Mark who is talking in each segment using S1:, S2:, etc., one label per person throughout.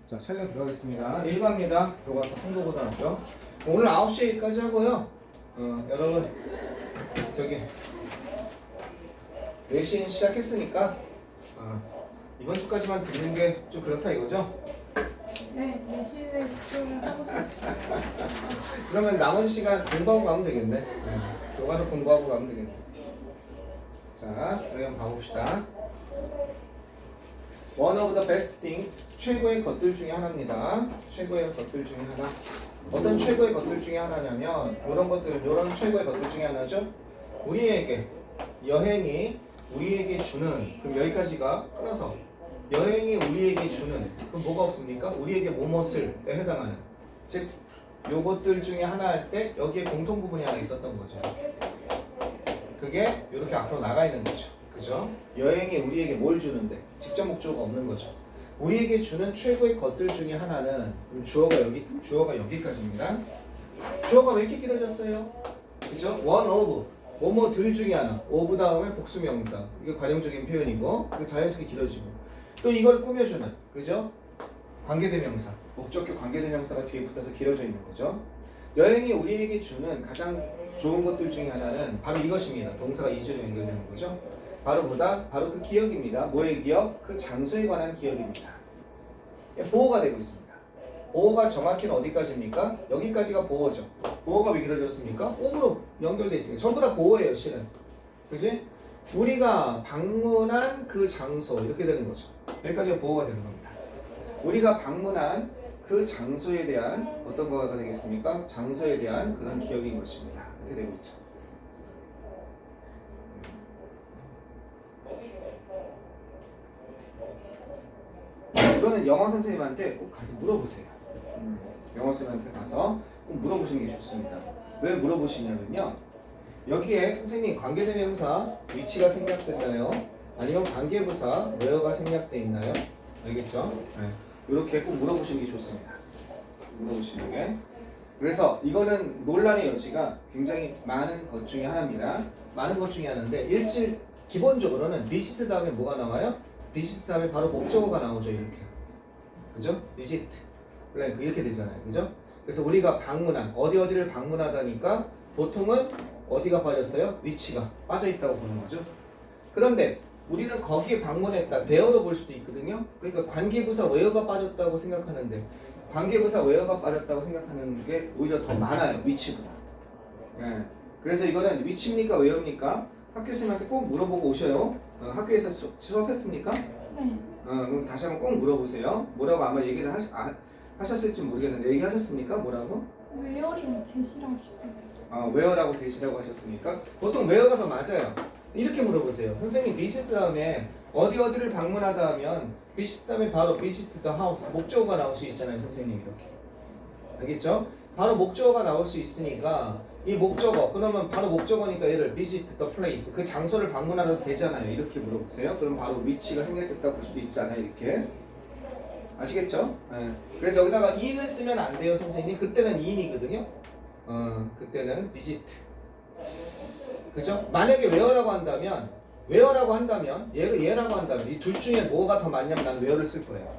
S1: 자, 촬영 들어가겠습니다. 1과입니다. 교과서 홍도고등학교. 오늘 9시까지 하고요. 여러분, 저기, 4시 시작했으니까, 이번 주까지만 듣는 게 좀 그렇다 이거죠?
S2: 네, 내신에 집중을 하고 싶어요.
S1: 그러면 나머지 시간 공부하고 가면 되겠네. 교과서 공부하고 가면 되겠네. 자, 우리 한번 봐봅시다. One of the best things, 최고의 것들 중에 하나입니다. 최고의 것들 중에 하나. 어떤 최고의 것들 중에 하나냐면 이런 최고의 것들 중에 하나죠. 우리에게 여행이 우리에게 주는, 그럼 여기까지가 끊어서 여행이 우리에게 주는, 그럼 뭐가 없습니까? 우리에게 무엇을에 해당하는, 즉 요것들 중에 하나 할 때 여기에 공통 부분이 하나 있었던 거죠. 그게 이렇게 앞으로 나가 있는 거죠. 그죠? 여행이 우리에게 뭘 주는데 직접 목적어가 없는 거죠. 우리에게 주는 최고의 것들 중에 하나는, 주어가 여기까지입니다. 주어가 왜 이렇게 길어졌어요? 그죠? one of, 뭐뭐들 중에 하나, of 다음에 복수명사, 이게 관용적인 표현이고, 이게 자연스럽게 길어지고, 또 이걸 꾸며주는, 그죠? 관계대명사, 목적격 관계대명사가 뒤에 붙어서 길어져 있는 거죠. 여행이 우리에게 주는 가장 좋은 것들 중에 하나는 바로 이것입니다. 동사가 이주로 연결되는 거죠. 바로 바로 그 기억입니다. 뭐의 기억? 그 장소에 관한 기억입니다. 보호가 되고 있습니다. 보호가 정확히는 어디까지입니까? 여기까지가 보호죠. 보호가 왜 길어졌습니까? of로 연결되어 있습니다. 전부 다 보호예요, 실은. 그지? 우리가 방문한 그 장소, 이렇게 되는 거죠. 여기까지가 보호가 되는 겁니다. 우리가 방문한 그 장소에 대한 어떤 거가 되겠습니까? 장소에 대한 그런 기억인 것입니다. 이렇게 되고 있죠. 이거는 영어 선생님한테 꼭 가서 물어보세요. 영어 선생님한테 가서 꼭 물어보시는 게 좋습니다. 왜 물어보시냐면요, 여기에 선생님 관계대명사 위치가 생략됐나요? 아니면 관계부사 where가 생략돼 있나요? 알겠죠? 네. 이렇게 꼭 물어보시는 게 좋습니다. 물어보시는 게. 그래서 이거는 논란의 여지가 굉장히 많은 것 중에 하나입니다. 많은 것 중에 하나인데, 기본적으로는 visit 다음에 뭐가 나와요? visit 다음에 바로 목적어가 나오죠. 이렇게. 그죠? visit, blank 이렇게 되잖아요. 그죠? 그래서 우리가 방문한, 어디를 방문하다니까 보통은 어디가 빠졌어요? 위치가 빠져있다고 보는 거죠. 그런데 우리는 거기에 방문했다, there로 볼 수도 있거든요. 그러니까 관계부사 where가 빠졌다고 생각하는데, 관계부사 where가 빠졌다고 생각하는 게 오히려 더 많아요, 위치보다. 예. 그래서 이거는 위치입니까, where입니까? 학교 선생님한테 꼭 물어보고 오셔요. 학교에서 수업했습니까?
S2: 네.
S1: 그럼 다시 한번 꼭 물어보세요. 뭐라고 아마 얘기를 하셨을지 모르겠는데, 얘기하셨습니까? 뭐라고?
S2: 웨어링 대시라고 하시더라고요.
S1: where라고 대시라고 하셨습니까? 보통 where가 더 맞아요. 이렇게 물어보세요. 선생님, visit 다음에 어디를 방문하다 하면 visit 다음에 바로 visit the house, 목적어가 나올 수 있잖아요. 선생님, 이렇게. 알겠죠? 바로 목적어가 나올 수 있으니까 이 목적어, 그러면 바로 목적어니까 얘를 visit the place, 그 장소를 방문하도 되잖아요. 이렇게 물어보세요. 그럼 바로 위치가 생략됐다 볼 수도 있잖아요. 이렇게. 아시겠죠? 네. 그래서 여기다가 in을 쓰면 안 돼요, 선생님. 그때는 in이거든요. 그때는 visit. 그죠? 만약에 where라고 한다면, 얘라고 한다면, 이 둘 중에 뭐가 더 맞냐면 난 where를 쓸 거예요.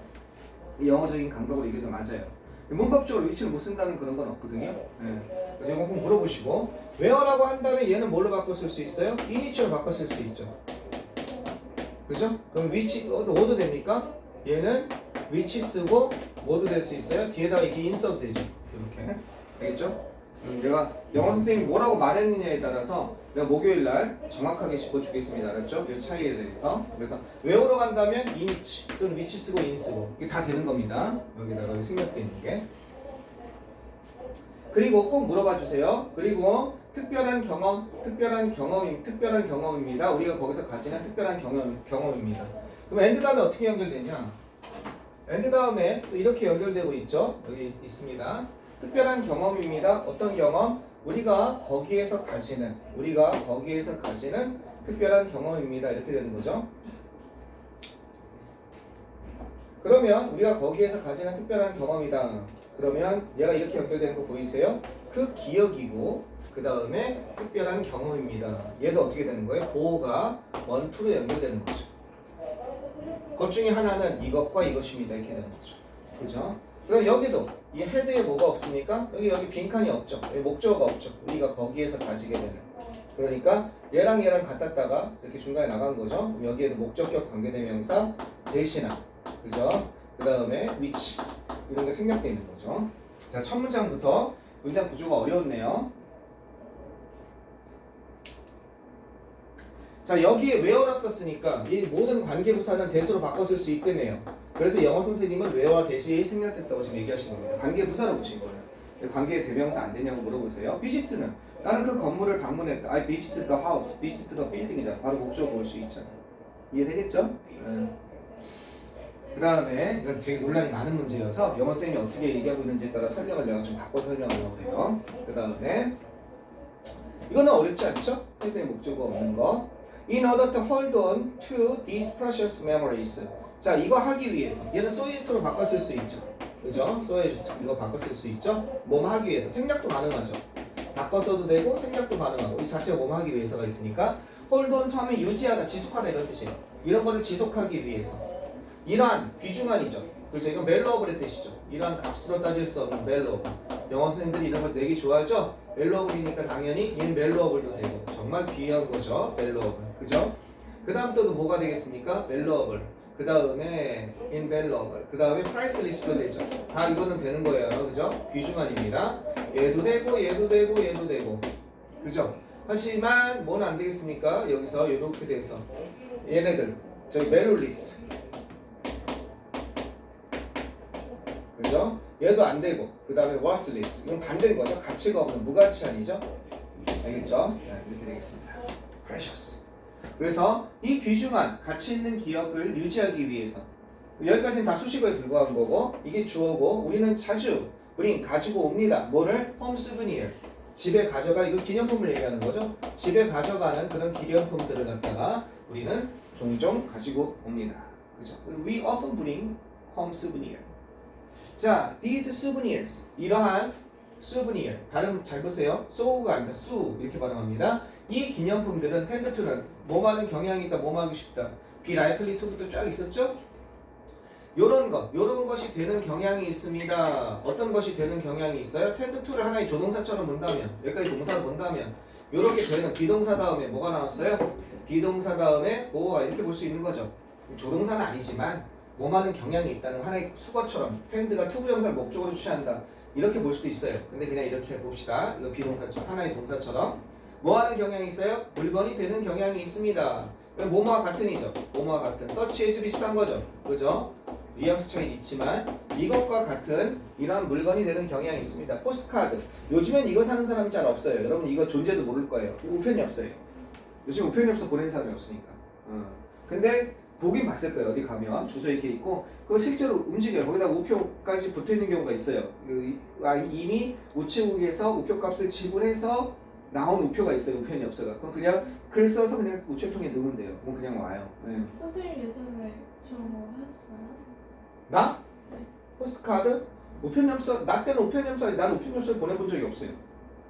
S1: 이 영어적인 감각으로 이게 더 맞아요. 문법적으로 위치를 못 쓴다는 그런 건 없거든요. 네. 그래서 이거 꼭 물어보시고, where라고 한다면 얘는 뭘로 바꿔 쓸 수 있어요? in이처럼 바꿔 쓸 수 있죠. 그죠? 그럼 위치, 뭐도 됩니까? 얘는 위치 쓰고 뭐도 될 수 있어요? 뒤에다가 이게 인서트 되죠. 이렇게. 알겠죠? 내가 영어 선생님이 뭐라고 말했느냐에 따라서 내가 목요일날 정확하게 짚어주겠습니다. 알았죠? 이 차이에 대해서. 그래서 where로 간다면 in이치 또는 위치 쓰고 in 쓰고 이게 다 되는 겁니다. 여기다가 생략되어 있는 게. 그리고 꼭 물어봐 주세요. 그리고 특별한 경험입니다. 우리가 거기서 가지는 특별한 경험입니다. 그럼 and 다음에 어떻게 연결되냐? and 다음에 또 이렇게 연결되고 있죠. 여기 있습니다. 특별한 경험입니다. 어떤 경험? 우리가 거기에서 가지는 특별한 경험입니다. 이렇게 되는 거죠. 그러면 우리가 거기에서 가지는 특별한 경험이다. 그러면 얘가 이렇게 연결되는 거 보이세요? 그 기억이고 그 다음에 특별한 경험입니다. 얘도 어떻게 되는 거예요? 보호가 원, 투로 연결되는 거죠. 것 중에 하나는 이것과 이것입니다. 이렇게 되는 거죠. 그죠? 그럼 여기도 이 헤드에 뭐가 없습니까? 여기 빈칸이 없죠. 여기 목적어가 없죠. 우리가 거기에서 가지게 되는. 그러니까 얘랑 같았다가 이렇게 중간에 나간 거죠. 그럼 여기에도 목적격 관계대명사 대신한, 그죠? 그 다음에 which 이런 게 생략되어 있는 거죠. 자, 첫 문장부터 문장 구조가 어려웠네요. 자, 여기에 where를 썼으니까 이 모든 관계부사는 대수로 바꿔 쓸 수 있다며요. 그래서 영어 선생님은 where와 대시 생략됐다고 지금 얘기하신 겁니다. 관계부사로 보신 거예요. 관계 대명사 안 되냐고 물어보세요. visit는 나는 그 건물을 방문했다. I visited the house. visited the building이잖아. 바로 목적으로 올 수 있잖아. 이해되겠죠? 그 다음에 이건 되게 논란이 많은 문제여서 영어 쌤이 어떻게 얘기하고 있는지에 따라 설명을 내가 좀 바꿔서 설명하려고 해요. 그 다음에 이거는 어렵지 않죠? 헤드의 목적어 없는 거. In order to hold on to these precious memories. 자, 이거 하기 위해서 얘는 so it로 바꿔 쓸 수 있죠. 그죠? so it 이거 바꿔 쓸 수 있죠? 뭐뭐 하기 위해서. 생략도 가능하죠. 바꿔 써도 되고 생략도 가능하고 이 자체가 뭐뭐 하기 위해서가 있으니까 hold on to 하면 유지하다, 지속하다 이런 뜻이에요. 이런 거를 지속하기 위해서. 이러한 귀중한이죠. 그렇죠? 이건 밸러블의 뜻이죠. 이러한 값으로 따질 수 없는 밸러블. 영어 선생님들이 이런 거 되게 좋아하죠? 밸러블이니까 당연히 in 밸러블도 되고 정말 귀한 거죠. 밸러블. 그죠? 그 다음 또 뭐가 되겠습니까? 밸러블. 그 다음에 invaluable. 그 다음에 priceless도 되죠. 다 이거는 되는 거예요. 그죠? 귀중한입니다. 얘도 되고 얘도 되고 얘도 되고. 그죠? 하지만 뭐는 안 되겠습니까? 여기서 이렇게 돼서 얘네들 저기 valueless. 그죠? 얘도 안 되고 그 다음에 worthless. 이건 반대인 거죠. 가치가 없는 무가치한이죠. 알겠죠? 네, 이렇게 되겠습니다. precious. 그래서 이 귀중한 가치 있는 기억을 유지하기 위해서 여기까지는 다 수식어에 불과한 거고 이게 주어고 우리는 자주 우린 가지고 옵니다. 뭐를? home souvenir. 집에 가져가 이거 기념품을 얘기하는 거죠. 집에 가져가는 그런 기념품들을 갖다가 우리는 종종 가지고 옵니다. 그죠? We often bring home souvenir. 자, these souvenirs 이러한 souvenir 발음 잘 보세요. so가 아니라 su 이렇게 발음합니다. 이 기념품들은 tend to는 뭐하는 경향이 있다, 뭐하고 싶다. be likely to부터 쫙 있었죠? 요런 것이 되는 경향이 있습니다. 어떤 것이 되는 경향이 있어요? tend to를 하나의 조동사처럼 본다면, 여기까지 동사를 본다면 요렇게 되는 비동사 다음에 뭐가 나왔어요? 비동사 다음에 뭐가 이렇게 볼 수 있는 거죠. 조동사는 아니지만 뭐하는 경향이 있다는 하나의 수거처럼 tend가 투부정사를 목적으로 취한다. 이렇게 볼 수도 있어요. 근데 그냥 이렇게 봅시다. 이거 비동사처럼 하나의 동사처럼 뭐하는 경향이 있어요? 물건이 되는 경향이 있습니다. 뭐뭐와 같은이죠. 뭐뭐와 같은. such as 비슷한 거죠. 그죠? 뉘앙스 차이는 있지만 이것과 같은 이러한 물건이 되는 경향이 있습니다. 포스트카드. 요즘엔 이거 사는 사람이 잘 없어요. 여러분 이거 존재도 모를 거예요. 우편이 없어요. 요즘 우편이 없어 보내는 사람이 없으니까. 근데 보긴 봤을 거예요. 어디 가면 주소 이렇게 있고 그거 실제로 움직여요. 거기다 우표까지 붙어 있는 경우가 있어요. 이미 우체국에서 우표값을 지불해서 나온 우표가 있어요. 우편이 없어요. 그럼 그냥 글 써서 그냥 우체통에 넣으면 돼요. 그럼 그냥 와요. 네.
S2: 선생님 예전에 저런 거 하셨어요?
S1: 나?
S2: 네.
S1: 포스트카드? 우편엽서? 나 때는 우편엽서 나는 우편엽서를 보내본 적이 없어요.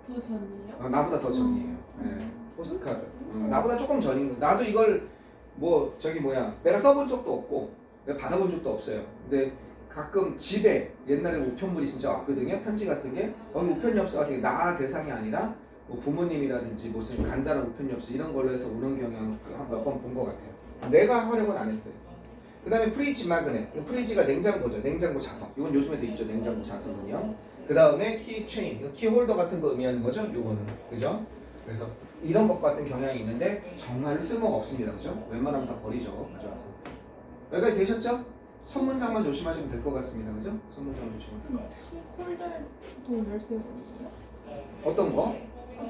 S2: 더 전이에요?
S1: 나보다 더 전이에요. 네. 포스트카드. 나보다 조금 전인 거. 나도 이걸 뭐 저기 뭐야 내가 써본 적도 없고 내가 받아본 적도 없어요. 근데 가끔 집에 옛날에 우편물이 진짜 왔거든요. 편지 같은 게 거기 우편엽서가 되게 나 대상이 아니라 뭐 부모님이라든지 무슨 간단한 우편엽서 이런 걸로 해서 오는 경향 한 몇 번 본 것 같아요. 내가 활용은 안 했어요. 그 다음에 프리지 마그넷. 프리지가 냉장고죠. 냉장고 자석. 이건 요즘에도 있죠. 냉장고 자석은요. 그 다음에 키체인. 이거 키홀더 같은 거 의미하는 거죠. 요거는. 그죠? 그래서 이런 것 같은 경향이 있는데 정말 쓸모가 없습니다. 그죠? 웬만하면 다 버리죠. 가져와서. 여기까지 되셨죠? 첫 문장만 조심하시면 될 것 같습니다. 그죠? 첫 문장만 조심하면 될 것 같아요.
S2: 키홀더도 열쇠고리예요?
S1: 어떤 거?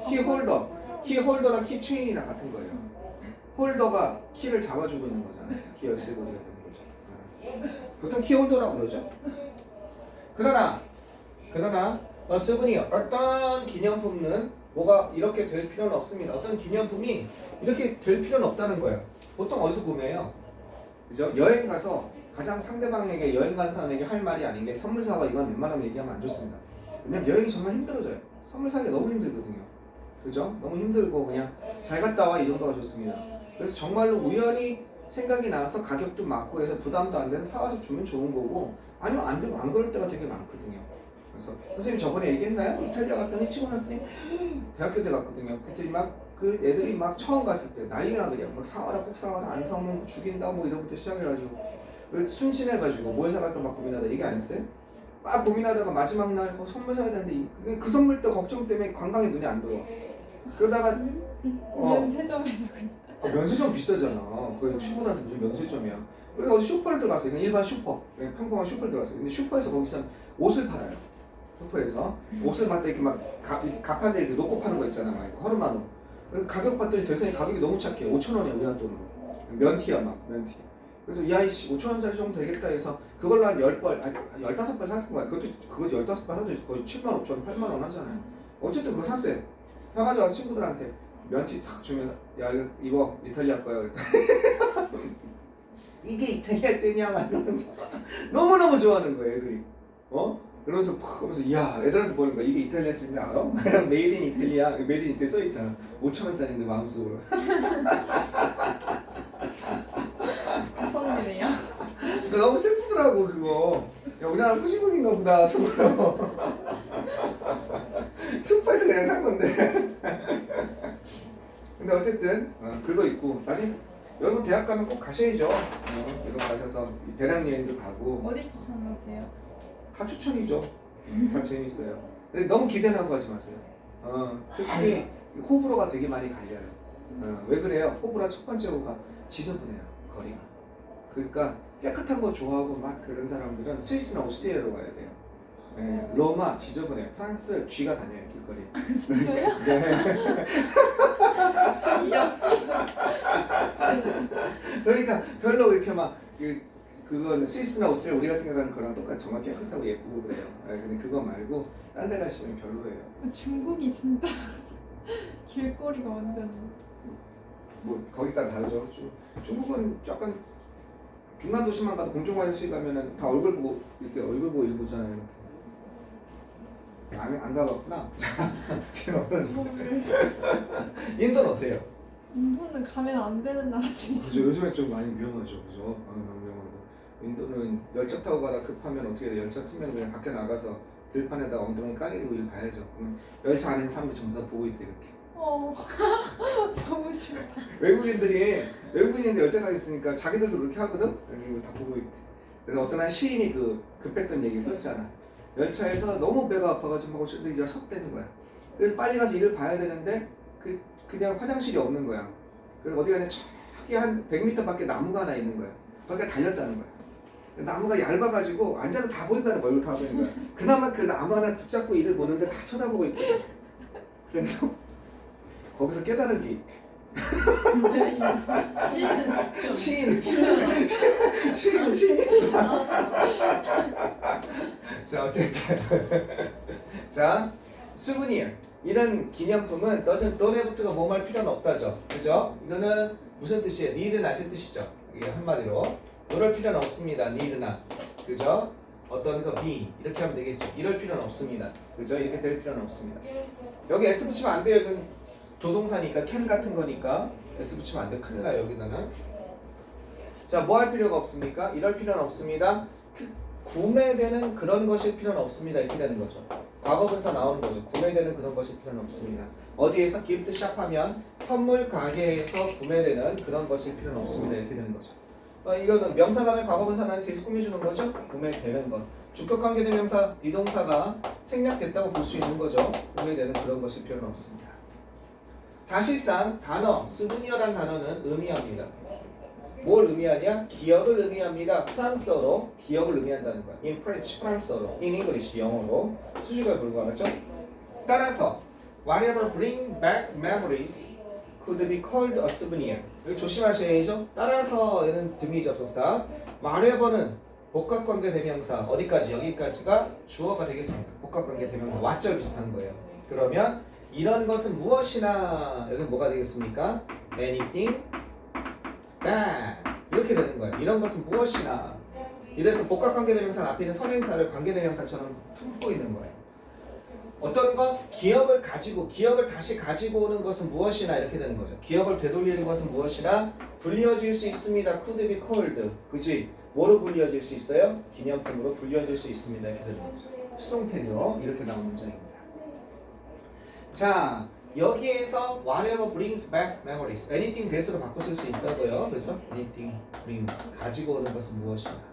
S1: 키홀더. 키홀더나 키체인이나 같은 거예요. 홀더가 키를 잡아주고 있는 거잖아요. 키 열쇠고리가 되는 거죠. 보통 키홀더라고 그러죠. 그러나 souvenir 어떤 기념품은 뭐가 이렇게 될 필요는 없습니다. 어떤 기념품이 이렇게 될 필요는 없다는 거예요. 보통 어디서 구매해요? 그죠? 여행 가서 가장 상대방에게 여행 가는 사람에게 할 말이 아닌 게 선물 사와 이건 웬만하면 얘기하면 안 좋습니다. 왜냐면 여행이 정말 힘들어져요. 선물 사기 너무 힘들거든요. 그죠? 너무 힘들고 그냥 잘 갔다 와 이 정도가 좋습니다. 그래서 정말로 우연히 생각이 나서 가격도 맞고 해서 부담도 안 돼서 사와서 주면 좋은 거고 아니면 안 되고 안 그럴 때가 되게 많거든요. 그래서 선생님 저번에 얘기했나요? 이탈리아 갔더니 친구 갔더니 대학교 때 갔거든요. 그때 막 그 애들이 막 처음 갔을 때 난리가 그냥 막 사와라 꼭 사와라 안 사오면 뭐 죽인다 뭐 이런 것부터 시작해가지고 순진해가지고 뭘 사갈까 막 고민하다 얘기 안 했어요? 막 고민하다가 마지막 날 선물 사야 되는데 그 선물 때 걱정 때문에 관광에 눈이 안 들어. 그러다가
S2: 면세점에서 그냥.
S1: 면세점 비싸잖아. 거의 친구들한테 무슨 면세점이야. 그래서 어디 슈퍼를 들어갔어요. 그냥 일반 슈퍼, 그냥 평범한 슈퍼를 들어갔어요. 근데 슈퍼에서 거기서 옷을 팔아요. 슈퍼에서 옷을 막 이렇게 막 가판대 이렇게 놓고 파는 거 있잖아. 막 허름한 옷. 가격 봤더니 세상에 가격이 너무 착해. 5,000원이야 우리나라 돈으로. 면티야 막 면티. 그래서 야이씨 5,000원짜리 정도 되겠다 해서 그걸로 한 10벌, 아니 15벌 샀을 거야. 그거 15벌 사도 거의 75,000원, 8만원 하잖아요. 어쨌든 그거 샀어요. 사가지고 친구들한테 면티 탁 주면 야 이거 입어 이탈리아 거야. 이게 이탈리아 찐이야 막 이러면서 너무너무 좋아하는 거야 애들이. 그러면서 팍 하면서 이야 애들한테 보는 거야. 이게 이탈리아 찐인지 알아? 메이드 인 이탈리아, 메이드 인 이탈리아 써있잖아. 5,000원짜리인데 마음속으로.
S2: 성이네요.
S1: 너무 슬프더라고 그거. 야 우리나라 후시국인가 보다 속으로. 슈퍼에서 그냥 산 건데. 근데 어쨌든 그거 있고 나중에 여러분 대학 가면 꼭 가셔야죠. 이런 거 가셔서 배낭여행도 가고.
S2: 어디 추천하세요?
S1: 다 추천이죠. 다 재밌어요. 근데 너무 기대는 하고 하지 마세요. 특히 호불호가 되게 많이 갈려요. 왜 그래요? 호불호 첫 번째로가 지저분해요. 거리가. 그러니까 깨끗한 거 좋아하고 막 그런 사람들은 스위스나 오스트리아로 가야 돼요. 로마 지저분해요. 프랑스 쥐가 다녀요 길거리.
S2: 진짜요?
S1: 네. 그러니까 별로 이렇게 막 그건 스위스나 오스트리아 우리가 생각하는 거랑 똑같이 정말 깨끗하고 예쁘고 그래요. 근데 그거 말고 딴 데 가시면 별로예요.
S2: 중국이 진짜 길거리가 완전.
S1: 뭐 거기 따라 다르죠. 중국은 약간 중간 도시만 가도 공중화장실 가면은 다 얼굴 보고 이렇게 얼굴 보고 일 보잖아요. 이렇게. 안 가봤구나. 인도는 어때요?
S2: 인도는 가면 안 되는 나라 중이죠.
S1: 그죠, 요즘에 좀 많이 위험하죠, 그죠? 너무 위험하고. 인도는 열차 타고 가다 급하면 어떻게 돼? 열차 쓰면 그냥 밖에 나가서 들판에다가 엉덩이 까기고 일 봐야죠. 그러면 열차 안에 있는 사람들 전부 다 보고 있대 이렇게.
S2: 너무 싫다.
S1: 외국인인데 열차 가 있으니까 자기들도 그렇게 하거든. 그리고 다 보고 있대. 그래서 어떤 한 시인이 급했던 얘기 썼잖아. 열차에서 너무 배가 아파가지고 막 어쨌든 섰대는 거야. 그래서 빨리 가서 일을 봐야 되는데 그냥 화장실이 없는 거야. 그래서 어디 가냐 저기 한 100m 밖에 나무가 하나 있는 거야. 거기가 달렸다는 거야. 나무가 얇아가지고 앉아서 다 보인다는 거야. 얼굴 다 보이는 거야. 그나마 그 나무 하나 붙잡고 일을 보는데 다 쳐다보고 있거든. 그래서 거기서 깨달은 게 있대.
S2: 시인은
S1: 시인. 자 어쨌든 자 스브니어 이런 기념품은 don't have가 뭐할 필요는 없다죠. 그죠? 이거는 무슨 뜻이에요? need not의 뜻이죠. 이게 한마디로 이럴 필요는 없습니다. need not. 그죠? 어떤 거 be 이렇게 하면 되겠죠. 이럴 필요는 없습니다. 그죠? 이렇게 될 필요는 없습니다. 여기 s 붙이면 안 돼요. 이건 조동사니까 can 같은 거니까 s 붙이면 안 돼요. 큰일 나요 여기다는. 자, 뭐 할 필요가 없습니까? 이럴 필요는 없습니다. 구매되는 그런 것일 필요는 없습니다. 이렇게 되는 거죠. 과거분사 나오는 거죠. 구매되는 그런 것일 필요는 없습니다. 어디에서 기프트 샵 하면 선물 가게에서 구매되는 그런 것일 필요는 없습니다. 이렇게 되는 거죠. 이거는 명사 다음에 과거분사 나는 뒤에서 꾸며주는 거죠. 구매되는 것. 주격관계대명사 비동사가 생략됐다고 볼 수 있는 거죠. 구매되는 그런 것일 필요는 없습니다. 사실상 단어, 스브니어란 단어는 의미합니다. 뭘 의미하냐? 기억을 의미합니다. 프랑스어로 기억을 의미한다는 거야. In French, 프랑스어로. In English, 영어로. 수식어에 불과하죠. 따라서 whatever bring back memories could be called a souvenir. 여기 조심하셔야죠. 따라서 얘는 등위 접속사. whatever는 복합관계 대명사 어디까지? 여기까지가 주어가 되겠습니다. 복합관계 대명사 what절 비슷한 거예요. 그러면 이런 것은 무엇이나 여기 뭐가 되겠습니까? anything that 이렇게 되는 거예요. 이런 것은 무엇이나. 이래서 복합관계대명사 앞에 있는 선행사를 관계대명사처럼 품고 있는 거예요. 어떤 것? 기억을 가지고 기억을 다시 가지고 오는 것은 무엇이나 이렇게 되는 거죠. 기억을 되돌리는 것은 무엇이나 불리어질 수 있습니다. could be called. 그지? 뭐로 불리어질 수 있어요? 기념품으로 불리어질 수 있습니다. 이렇게 되는 거죠. 수동태로 이렇게 나온 문장입니다. 자, 여기에서 whatever brings back memories, anything that으로 바꿔 쓸 수 있다고요. 그래서 anything brings, 가지고 오는 것은 무엇이나.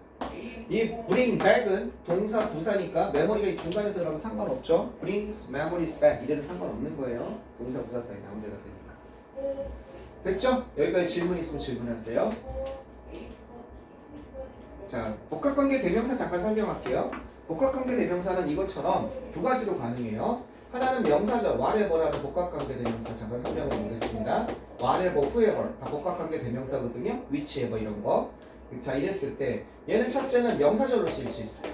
S1: 이 bring back은 동사 부사니까 메모리가 이 중간에 들어가도 상관없죠. brings memories back 이래도 상관없는 거예요. 동사 부사 사이 아무 데나 되니까. 됐죠? 여기까지 질문 있으면 질문하세요. 자, 복합관계 대명사 잠깐 설명할게요. 복합관계 대명사는 이것처럼 두 가지로 가능해요. 하나는 명사죠. whatever라는 복합관계 대명사 잠깐 설명해 보겠습니다. whatever, whoever 다 복합관계 대명사거든요. whichever 이런 거. 자, 이랬을 때 얘는 첫째는 명사절로 쓰일 수 있어요.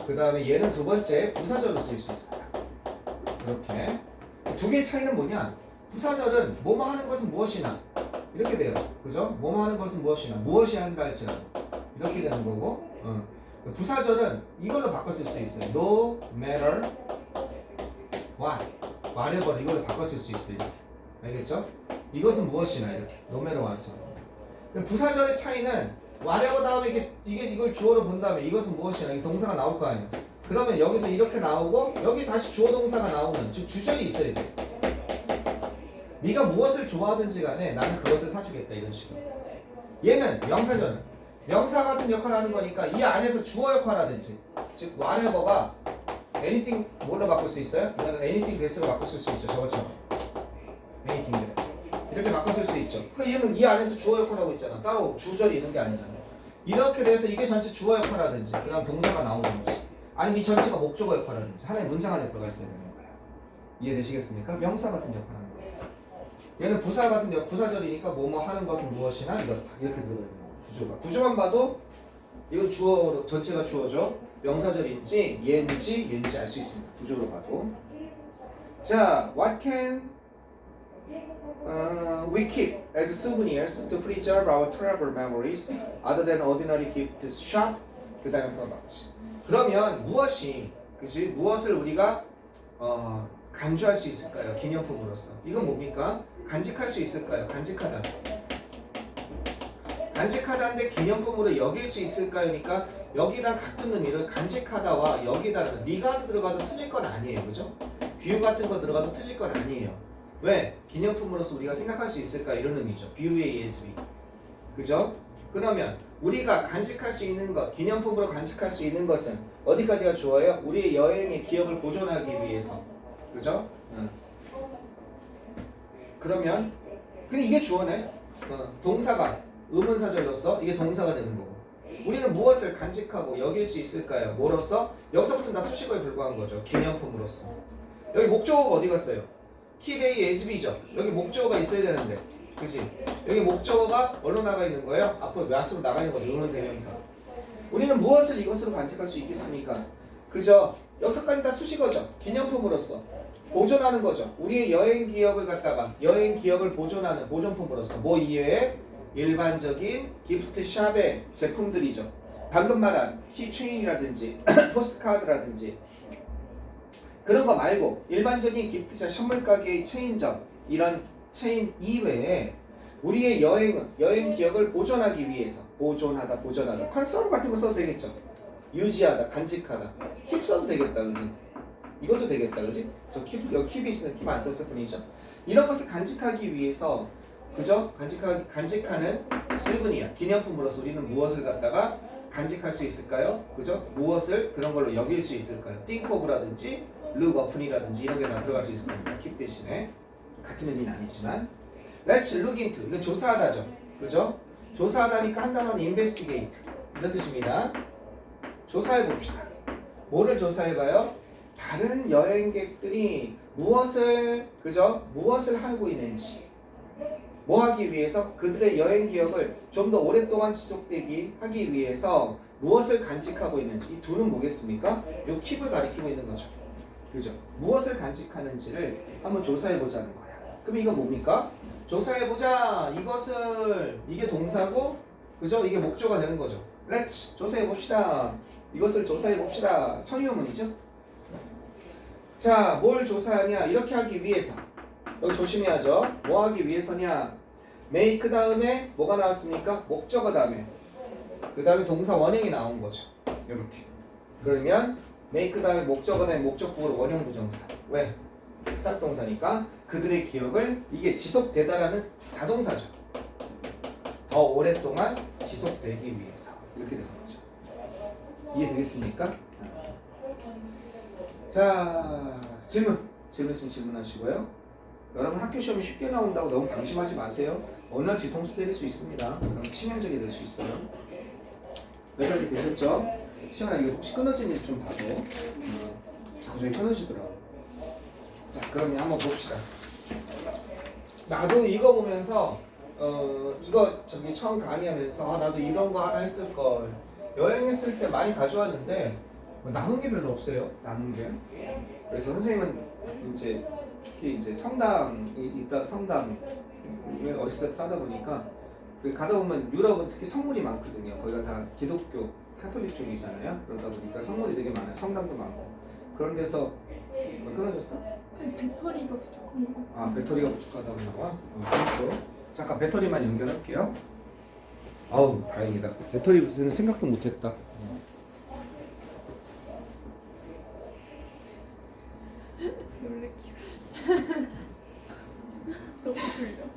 S1: 그 다음에 얘는 두 번째 부사절로 쓰일 수 있어요. 이렇게 두 개의 차이는 뭐냐? 부사절은 뭐뭐 하는 것은 무엇이나 이렇게 돼요. 그죠? 뭐뭐 하는 것은 무엇이나 무엇이 한다 할지라도 이렇게 되는 거고, 부사절은 이걸로 바꿔 쓸 수 있어요. No matter what, whatever 이걸로 바꿔 쓸 수 있어요. 이렇게. 알겠죠? 이것은 무엇이나 이렇게 no matter what으로. 부사절의 차이는 whatever 다음에 이걸 주어로 본 다음에 이것은 무엇이나 이 동사가 나올 거 아니에요. 그러면 여기서 이렇게 나오고 여기 다시 주어 동사가 나오는 즉 주절이 있어야 돼. 네가 무엇을 좋아하든지 간에 나는 그것을 사주겠다 이런 식으로. 얘는 명사절은 명사 같은 역할을 하는 거니까 이 안에서 주어 역할하든지 즉 whatever가 anything 뭘로 바꿀 수 있어요? 이거는 anything that으로 바꿀 수 있죠. 저것처럼 anything that 이렇게 바꿔 쓸 수 있죠. 그 얘는 이 안에서 주어 역할하고 있잖아. 따로 주절이 있는 게 아니잖아. 이렇게 돼서 이게 전체 주어 역할하든지 그 다음 동사가 나오든지 아니면 이 전체가 목적어 역할하든지 하나의 문장 안에 들어가 있어야 되는 거예요. 이해되시겠습니까? 명사 같은 역할하는 거예요. 얘는 부사 같은 부사절이니까 뭐뭐 하는 것은 무엇이나 이렇다 이렇게 들어가 있는 거예요. 구조가. 구조만 봐도 이건 주어 전체가 주어죠. 명사절인지 얘인지 알 수 있습니다. 구조로 봐도. 자, what can we keep as souvenirs to preserve our travel memories other than ordinary gift shop? 그 다음에 products. 그러면 무엇이, 그치? 무엇을 우리가 간주할 수 있을까요? 기념품으로서. 이건 뭡니까? 간직할 수 있을까요? 간직하다. 간직하다인데 기념품으로 여길 수 있을까요니까 여기랑 같은 의미를 간직하다와 여기다가 리가드 들어가도 틀릴 건 아니에요. 그죠? 뷰 같은 거 들어가도 틀릴 건 아니에요. 왜? 기념품으로서 우리가 생각할 수 있을까? 이런 의미죠. 뷰의 ESV. 그죠? 그러면 우리가 간직할 수 있는 것, 기념품으로 간직할 수 있는 것은 어디까지가 좋아요? 우리의 여행의 기억을 보존하기 위해서. 그죠? 그러면 근데 이게 주어네. 동사가 의문사절로서 이게 동사가 되는 거고. 우리는 무엇을 간직하고 여길 수 있을까요? 뭐로서? 여기서부터 다 수식어에 불과한 거죠. 기념품으로서. 여기 목적어가 어디 갔어요? keep A as B죠. 여기 목적어가 있어야 되는데, 그치? 여기 목적어가 어디로 나가 있는 거예요? 앞으로 몇으로 나가 있는 거죠. 의문 대명사. 우리는 무엇을 이것으로 간직할 수 있겠습니까? 그죠? 여기서까지 다 수식어죠. 기념품으로서 보존하는 거죠. 우리의 여행 기억을 갖다가 여행 기억을 보존하는 보존품으로서 뭐 이외에 일반적인 기프트샵의 제품들이죠. 방금 말한 키체인이라든지 포스트카드라든지 그런 거 말고 일반적인 기프트샵 선물 가게의 체인점 이런 체인 이외에 우리의 여행 기억을 보존하기 위해서 보존하다 컨서브 같은 거 써도 되겠죠. 유지하다 간직하다 킵 써도 되겠다. 그지? 이것도 되겠다. 그지? 저 킵이 있으면 킵 안 썼을 뿐이죠. 이런 것을 간직하기 위해서 그죠? 간직하는 스브니아 기념품으로서 우리는 무엇을 갖다가 간직할 수 있을까요? 그죠? 무엇을 그런 걸로 여길 수 있을까요? think of라든지 look up이라든지 이런 게 다 들어갈 수 있을 겁니다. keep 대신에 같은 의미는 아니지만 let's look into 이건 조사하다죠. 그죠? 조사하다니까 한 단어는 investigate 이런 뜻입니다. 조사해 봅시다. 뭐를 조사해봐요? 다른 여행객들이 무엇을 하고 있는지 뭐 하기 위해서 그들의 여행 기억을 좀 더 오랫동안 지속되게 하기 위해서 무엇을 간직하고 있는지 이 둘은 뭐겠습니까? 요 킵을 가리키고 있는 거죠. 그죠? 무엇을 간직하는지를 한번 조사해보자는 거야. 그럼 이거 뭡니까? 조사해보자. 이게 동사고 그죠? 이게 목조가 되는 거죠. Let's 조사해봅시다. 이것을 조사해 봅시다. 청유문이죠. 자, 뭘 조사하냐? 이렇게 하기 위해서 여기 조심해야죠. 뭐 하기 위해서냐? make 다음에 뭐가 나왔습니까? 목적어 다음에 그 다음에 동사 원형이 나온 거죠. 이렇게. 그러면 make 다음에 목적어 다음에 목적국으로 원형 부정사. 왜? 사역동사니까 그들의 기억을 이게 지속되다라는 자동사죠. 더 오랫동안 지속되기 위해서 이렇게 되는 거죠. 이해되겠습니까? 자, 질문 있으면 질문하시고요. 여러분 학교 시험이 쉽게 나온다고 너무 방심하지 마세요. 어느 날 뒤통수 때릴 수 있습니다. 그럼 치명적이 될 수 있어요. 여기까지 되셨죠? 시원아, 이게 혹시 끊어진지 좀 봐도. 자꾸 저기 끊어지더라고. 자, 그럼 한번 봅시다. 나도 이거 보면서 이거 저기 처음 강의하면서 나도 이런 거 하나 했을 걸. 여행했을 때 많이 가져왔는데 뭐 남은 게 별로 없어요. 남은 게. 그래서 선생님은 이제 특히 이제 성당이 있다, 성당 어렸을 때부터 하다 보니까 가다 보면 유럽은 특히 성물이 많거든요. 거기가 다 기독교 카톨릭 쪽이잖아요. 그러다 보니까 성물이 되게 많아요. 성당도 많고. 그런 데서 뭐 끊어졌어?
S2: 배터리가 부족한 것 같아요.
S1: 아, 배터리가 부족하다고 나와? 그렇죠. 잠깐 배터리만 연결할게요. 아우, 다행이다. 배터리는 생각도 못했다.
S2: 놀래키고. 너무 졸려.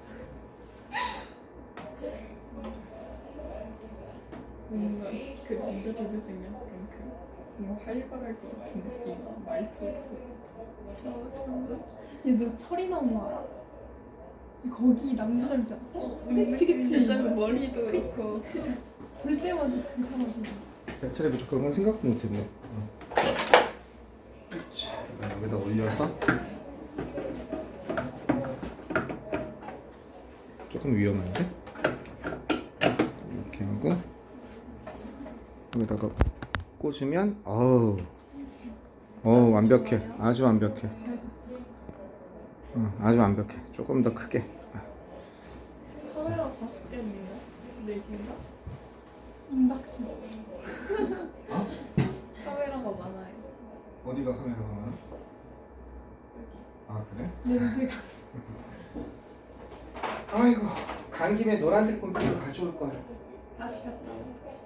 S2: 뭔가 그 남자적이생긴 약간 뭔가 활발할 것 같은 느낌. 말투에서. 얘너 철이 나온 거 알아? 거기 남자 닮지 않았어? 그치 그치. 진짜 머리도 그렇고 볼 때마다 그 사람이.
S1: 배터리 부족한 건 생각도 못했네. 자, 여기다 올려서 조금 위험한데? 이렇게 하고 여기다가 꽂으면 어우 완벽해. 아주 완벽해. 아주 완벽해. 조금 더 크게.
S2: 카메라 5개인가? 4개인가? 인덕션.
S1: 어?
S2: 카메라가 많아요.
S1: 어디가 카메라가 많아? 아, 그래?
S2: 렌즈가.
S1: 아이고, 간 김에 노란색 컴퓨터 가져올 걸.
S2: 다시 갔다 와.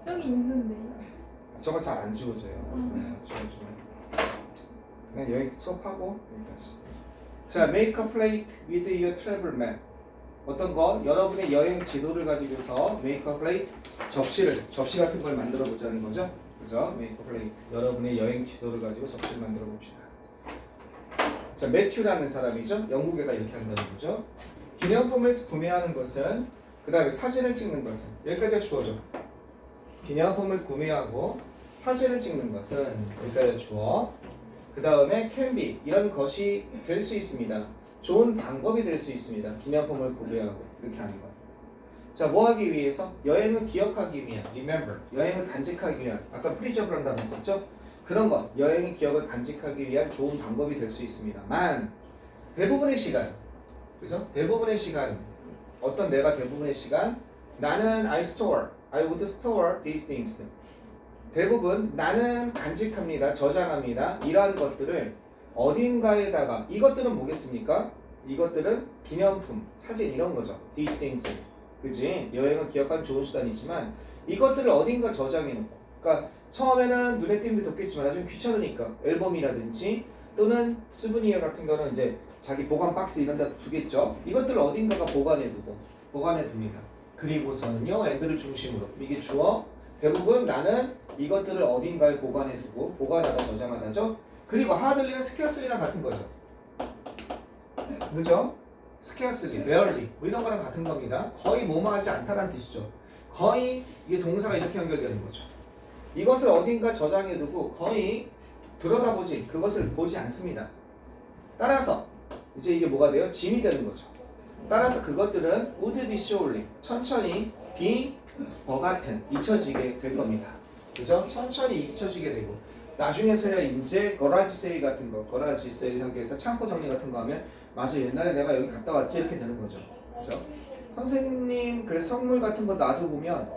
S2: 저기 있는데.
S1: 저거 잘 안 지워져요. 지워주면. 그냥 여기 수업하고 여기까지. 자, make a plate with your travel map. 어떤 거? 여러분의 여행 지도를 가지고서 make a plate, 접시 같은 걸 만들어 보자는 거죠. 그죠? make a plate. 여러분의 여행 지도를 가지고 접시를 만들어 봅시다. 자, 매튜라는 사람이죠. 영국에다 이렇게 한다는 거죠. 기념품을 구매하는 것은, 그 다음에 사진을 찍는 것은, 여기까지가 주어져. 기념품을 구매하고 사진을 찍는 것은, 여기까지가 주어. 그 다음에 can be, 이런 것이 될 수 있습니다. 좋은 방법이 될 수 있습니다. 기념품을 구매하고 이렇게 하는 것. 자, 뭐 하기 위해서? 여행을 기억하기 위한, remember. 여행을 간직하기 위한, 아까 프리저브라는 단어 썼죠? 그런 것, 여행의 기억을 간직하기 위한 좋은 방법이 될 수 있습니다만 대부분의 시간, 그죠? 대부분의 시간, 어떤 내가 대부분의 시간, 나는 I would store these things. 대부분 나는 간직합니다, 저장합니다. 이러한 것들을 어딘가에다가, 이것들은 뭐겠습니까? 이것들은 기념품, 사진 이런 거죠. These things. 그지? 여행을 기억하는 좋은 수단이지만 이것들을 어딘가 저장해 놓고, 그러니까 처음에는 눈에 띄는데 덥겠지만 나중에 귀찮으니까 앨범이라든지 또는 수브니어 같은 거는 이제 자기 보관 박스 이런 데다 두겠죠. 이것들을 어딘가가 보관해 둡니다. 그리고서는요, 엔드를 중심으로, 이게 주어. 대부분 나는 이것들을 어딘가에 보관해 두고, 보관하다 저장하다죠. 그리고 하드리는 스퀘어스리랑 같은 거죠. 그죠? 스퀘어스리, rarely 뭐 이런 거랑 같은 겁니다. 거의 뭐뭐하지 않다라는 뜻이죠. 거의 이게 동사가 이렇게 연결되는 거죠. 이것을 어딘가 저장해 두고 거의 들여다보지, 그것을 보지 않습니다. 따라서 이제 이게 뭐가 돼요? 짐이 되는 거죠. 따라서 그것들은 would be surely, 천천히 be forgotten, 잊혀지게 될 겁니다. 그죠? 천천히 잊혀지게 되고, 나중에서야 이제 거라지 세일 같은 거, 거라지 세일 하기 위해서 창고 정리 같은 거 하면, 맞아, 옛날에 내가 여기 갔다 왔지, 이렇게 되는 거죠. 그죠? 선생님 그 선물 같은 거 놔두보면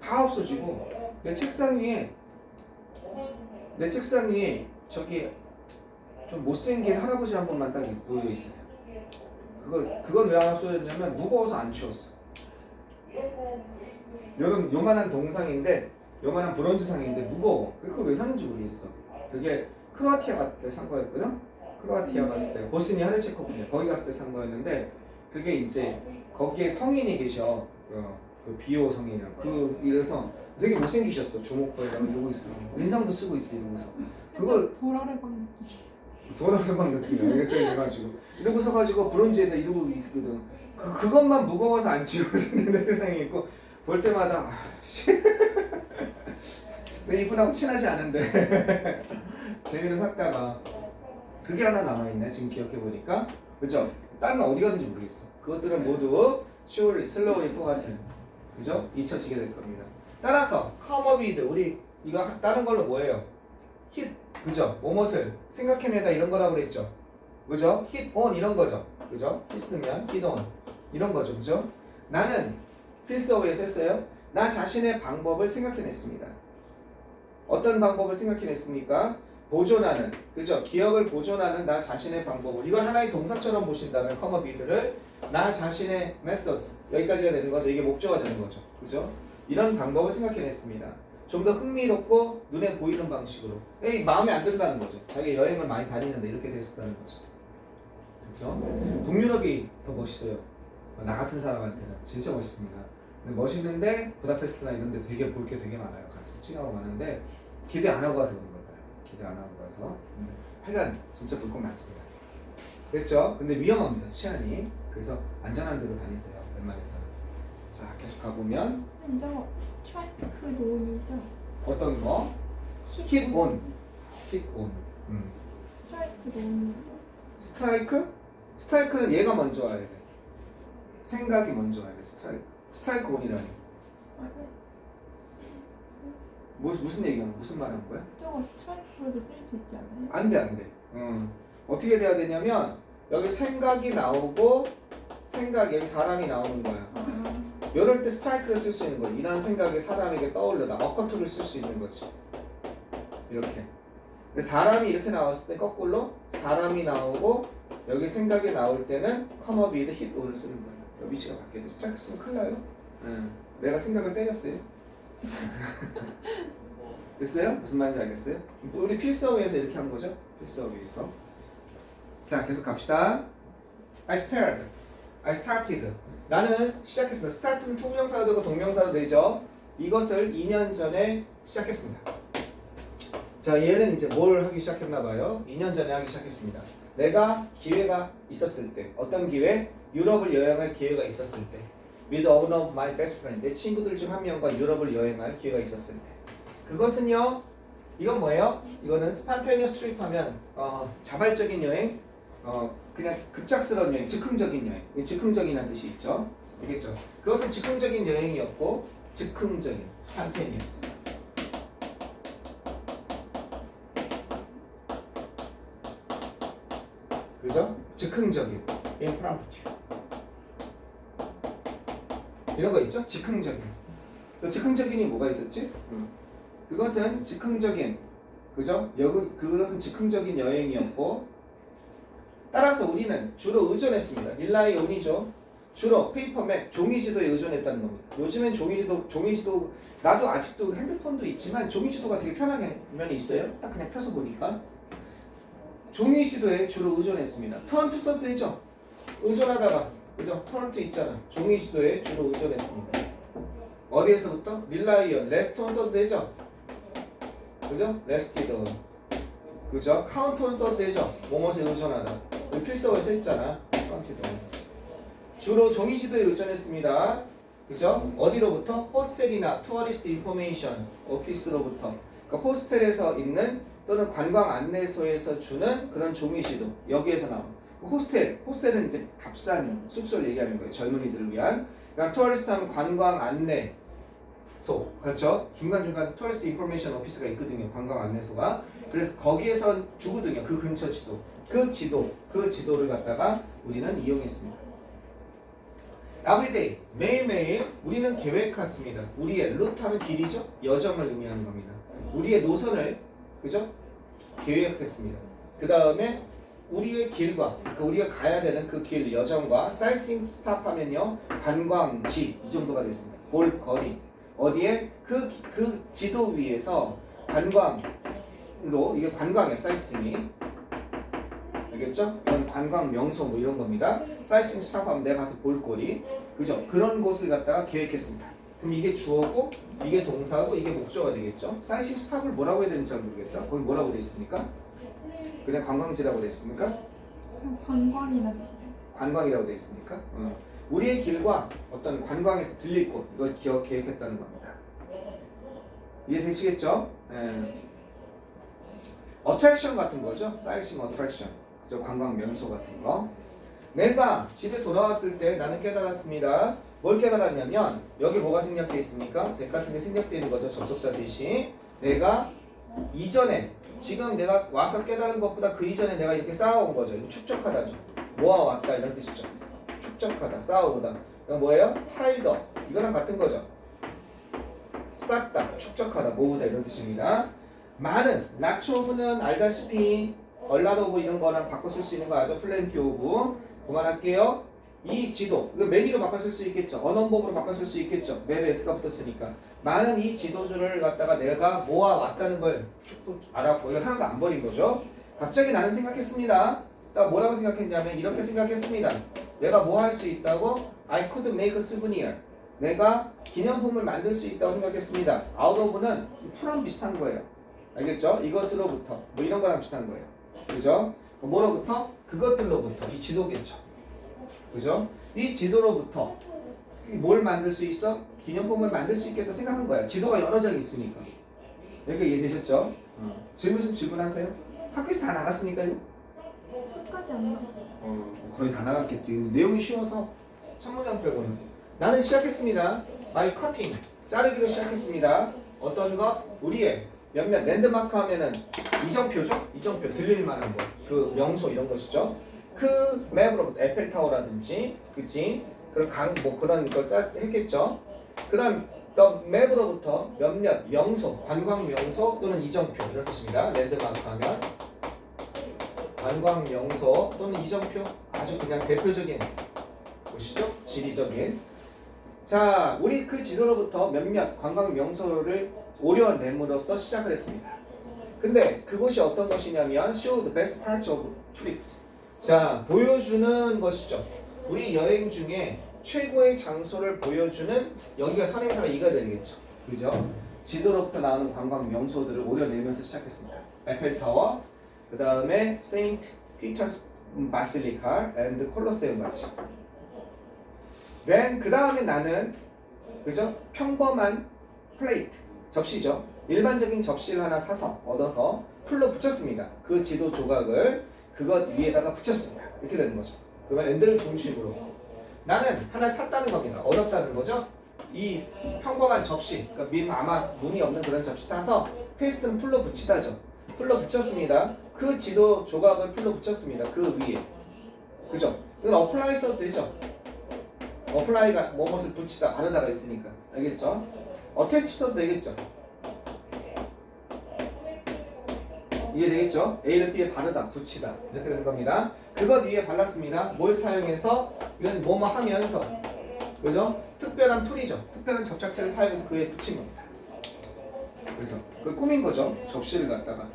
S1: 다 없어지고, 내 책상 위에 내 책상 위에 저기 좀 못생긴 할아버지 한 분만 딱 놓여 있어요. 그건 왜 안 없어졌냐면 무거워서 안 치웠어. 요만한 동상인데 요만한 브론즈상인데 무거워. 그걸 왜 샀는지 모르겠어. 그게 크로아티아 갔을 때 산 거였거든. 크로아티아 갔을 때 보스니아 헤르체고비나 거기 갔을 때 산 거였는데 그게 이제 거기에 성인이 계셔. 그 비오 성인이랑 이래서 되게 못생기셨어. 주먹코에다가 이러고 있어. 인상도 쓰고 있어 이러고서. 그걸
S2: 도라레방
S1: 도라르방 느낌이야. 이렇게 해가지고 이러고 서가지고 브론즈에다 이러고 있거든. 그것만 무거워서 안 치워서 내 세상에 있고 볼 때마다 내 이분하고 친하지 않은데 재미로 샀다가 그게 하나 남아있네. 지금 기억해보니까 그죠? 다른 건 어디 갔는지 모르겠어. 그것들은 모두 슬로우리 포같은 그죠? 잊혀지게 될 겁니다. 따라서 커머비드 우리 이거 다른 걸로 뭐예요? 힛 그죠? 뭐뭇을 생각해내다 이런 거라고 그랬죠. 그죠? 힛 온 이런 거죠. 그죠? 힛으면 힛 온 이런 거죠. 그죠? 나는 필서웨에 썼어요. 나 자신의 방법을 생각해냈습니다. 어떤 방법을 생각해냈습니까? 보존하는 그죠? 기억을 보존하는 나 자신의 방법을 이걸 하나의 동사처럼 보신다면 커머비드를 나 자신의 methods 여기까지가 되는 거죠. 이게 목적어가 되는 거죠. 그죠? 이런 방법을 생각해냈습니다. 좀 더 흥미롭고 눈에 보이는 방식으로 에이, 마음에 안 든다는 거죠. 자기 여행을 많이 다니는데 이렇게 됐었다는 거죠. 그죠? 동유럽이 더 멋있어요. 나 같은 사람한테는 진짜 멋있습니다. 근데 멋있는데 부다페스트나 이런 데 되게 볼 게 되게 많아요. 가서 찡하고 많은데 기대 안 하고 가서 그런 거 봐요. 기대 안 하고 가서 하여간 진짜 볼 거 많습니다. 그랬죠? 근데 위험합니다. 치안이. 그래서 안전한 데로 다니세요. 웬만해서. 자 계속 가보면
S2: 쌤 저거 스트라이크 논이죠?
S1: 어떤 거? 힛 온. 힛 온.
S2: 스트라이크 논이죠?
S1: 스트라이크? 스트라이크는 얘가 먼저 와야 돼. 생각이 먼저 와야 돼. 스트라이크 온이라니. 무슨 얘기하는 무슨 말 하는 거야?
S2: 저거 스트라이크로도 쓸 수 있지 않아요?
S1: 안 돼, 안 돼. 어떻게 돼야 되냐면 여기 생각이 나오고 여기 사람이 나오는 거야. 이럴 때 스트라이크를 쓸 수 있는 거야. 이런 생각이 사람에게 떠오르다. 어커트를 쓸 수 있는 거지. 이렇게. 근데 사람이 이렇게 나왔을 때 거꾸로 사람이 나오고 여기 생각이 나올 때는 come with hit on을 쓰는 거야. 위치가 바뀌어야 돼. 스트라이크 쓰면 큰일 나요. 내가 생각을 때렸어요. 됐어요? 무슨 말인지 알겠어요? 우리 필서웨에서 이렇게 한 거죠? 필서웨에서. 자, 계속 갑시다. I started. 나는 시작했습니다. start는 투부정사도 되고 동명사도 되죠. 이것을 2년 전에 시작했습니다. 자, 얘는 이제 뭘 하기 시작했나 봐요. 2년 전에 하기 시작했습니다. 내가 기회가 있었을 때, 어떤 기회? 유럽을 여행할 기회가 있었을 때. With one of my best friends. 내 친구들 중 한 명과 유럽을 여행할 기회가 있었을 때. 그것은요. 이건 뭐예요? 이거는 spontaneous trip 하면 자발적인 여행, 그냥 급작스러운 여행, 즉흥적인 여행. 즉흥적인이라는 뜻이 있죠. 알겠죠? 그것은 즉흥적인 여행이었고 즉흥적인 spontaneous. 그죠? 즉흥적인 impromptu. 이런 거 있죠? 즉흥적인. 또 즉흥적인이 뭐가 있었지? 그것은 즉흥적인, 그죠? 그것은 즉흥적인 여행이었고, 따라서 우리는 주로 의존했습니다. 릴라이 온이죠. 주로 페이퍼맵, 종이지도에 의존했다는 겁니다. 요즘엔 종이지도, 나도 아직도 핸드폰도 있지만 종이지도가 되게 편하게 면이 있어요. 딱 그냥 펴서 보니까. 종이지도에 주로 의존했습니다. 턴트 써도 되죠? 의존하다가, 그죠? 턴트 있잖아. 종이지도에 주로 의존했습니다. 어디에서부터? 릴라이언, 레스톤 써도 되죠? 그죠? 레스티드. 그죠? 카운트온 써도 되죠? 뭐뭐에 의존하다. 필서에 써있잖아. 카운티드. 주로 종이지도에 의존했습니다. 그죠? 어디로부터? 호스텔이나 투어리스트 인포메이션 오피스로부터. 그러니까 호스텔에서 있는 또는 관광 안내소에서 주는 그런 종이지도. 여기에서 나온. 호스텔은 이제 값싼 숙소를 얘기하는 거예요. 젊은이들을 위한. 그러니까 투어리스트 하면 관광 안내소. 그렇죠? 중간중간 투어리스트 인포메이션 오피스가 있거든요. 관광 안내소가. 그래서 거기에서 주거든요. 그 근처 지도. 그 지도를 갖다가 우리는 이용했습니다. Everyday, 매일매일 우리는 계획했습니다. 우리의 루트 하면 길이죠? 여정을 의미하는 겁니다. 우리의 노선을 그죠? 계획했습니다. 그 다음에 우리의 길과 그러니까 우리가 가야 되는 그 길 여정과 사이팅 스탑 하면요 관광지 이 정도가 되겠습니다. 볼거리 어디에 그 지도 위에서 관광으로 이게 관광이에요. 사이팅이 알겠죠? 이건 관광 명소 뭐 이런 겁니다. 사이팅 스탑 하면 내가 가서 볼거리 그죠? 그런 곳을 갖다가 계획했습니다. 그럼 이게 주어고 이게 동사고 이게 목적어가 되겠죠? 사이팅 스탑을 뭐라고 해야 되는지 잘 모르겠다. 거기 뭐라고 되어 있습니까? 그냥 관광지라고 되어 있습니까?
S2: 그냥 관광이라는
S1: 관광이라고 되어 있습니까? 우리의 길과 어떤 관광에서 들릴 곳 이걸 계획했다는 겁니다. 이해되시겠죠? 어트랙션 같은 거죠. 사이팅 어트랙션 그죠? 관광 명소 같은 거. 내가 집에 돌아왔을 때 나는 깨달았습니다. 뭘 깨달았냐면 여기 뭐가 생략되어 있습니까? that 같은 게 생략되어 있는 거죠. 접속사 대신 내가 이전에 지금 내가 와서 깨달은 것보다 그 이전에 내가 이렇게 쌓아온 거죠. 축적하다죠. 모아왔다 이런 뜻이죠. 축적하다, 쌓아오다. 이건 뭐예요? 파일더. 이거랑 같은 거죠. 쌓다, 축적하다, 모으다 이런 뜻입니다. 많은, lots of는 알다시피 얼라 오브 이런 거랑 바꿔 쓸 수 있는 거 아죠? 플랜티 오브. 그만할게요. 이 지도, 이거 매니로 바꿔 쓸 수 있겠죠. 언어법으로 바꿔 쓸 수 있겠죠. 맵에 S가 붙었으니까. 많은 이 지도주를 갖다가 내가 모아왔다는 걸 쭉 알았고 이건 하나도 안 버린 거죠. 갑자기 나는 생각했습니다. 나 뭐라고 생각했냐면 이렇게 생각했습니다. 내가 뭐 할 수 있다고? I could make a souvenir. 내가 기념품을 만들 수 있다고 생각했습니다. out of는 from 비슷한 거예요. 알겠죠? 이것으로부터 뭐 이런 거랑 비슷한 거예요. 그죠? 뭐로부터? 그것들로부터. 이 지도겠죠. 그죠? 이 지도로부터 뭘 만들 수 있어? 기념품을 만들 수 있겠다 생각한 거야. 지도가 여러 장이 있으니까. 이렇게 이해되셨죠? 질문 좀 질문하세요. 학교에서 다 나갔으니까 이거?
S2: 끝까지 안 나왔어.
S1: 거의 다 나갔겠지. 내용이 쉬워서 첫 문장 빼고는. 나는 시작했습니다. My cutting. 자르기로 시작했습니다. 어떤 거? 우리의 몇몇 랜드마크 하면은 이정표죠? 이정표 들릴 만한 거. 그 명소 이런 것이죠. 그 맵으로부터 에펠타워라든지 그치? 그런 뭐 그런 거 했겠죠. 그런 맵으로부터 몇몇 명소, 관광 명소 또는 이정표 이런 뜻입니다. 랜드마크 하면 관광 명소 또는 이정표 아주 그냥 대표적인 곳이죠. 지리적인. 자, 우리 그 지도로부터 몇몇 관광 명소를 오려냄으로써 시작을 했습니다. 근데 그곳이 어떤 것이냐면 show the best parts of trips. 자, 보여주는 것이죠. 우리 여행 중에 최고의 장소를 보여주는 여기가 선행사가 이가 되겠죠. 그죠? 지도로부터 나오는 관광 명소들을 오려내면서 시작했습니다. 에펠타워, 그 다음에 세인트 피터스 바실리카 앤드 콜로세움 같이. 그 다음에 나는 그죠? 평범한 플레이트 접시죠. 일반적인 접시를 하나 사서 얻어서 풀로 붙였습니다. 그 지도 조각을 그것 위에다가 붙였습니다. 이렇게 되는 거죠. 그러면 엔드를 중심으로 나는 하나 샀다는 겁니다. 얻었다는 거죠. 이 평범한 접시, 그러니까 아마 문이 없는 그런 접시 사서 페이스트는 풀로 붙이다죠. 풀로 붙였습니다. 그 지도 조각을 풀로 붙였습니다. 그 위에. 그죠? 이건 어플라이 써도 되죠. 어플라이가 무엇을 붙이다, 바르다가 있으니까. 알겠죠? 어태치 써도 되겠죠. 이해되겠죠? A를 B에 바르다, 붙이다 이렇게 되는 겁니다. 그것 위에 발랐습니다. 뭘 사용해서? 이건 뭐뭐 하면서 그죠? 특별한 풀이죠. 특별한 접착제를 사용해서 그 위에 붙인 겁니다. 그래서 그 꾸민 거죠. 접시를 갖다가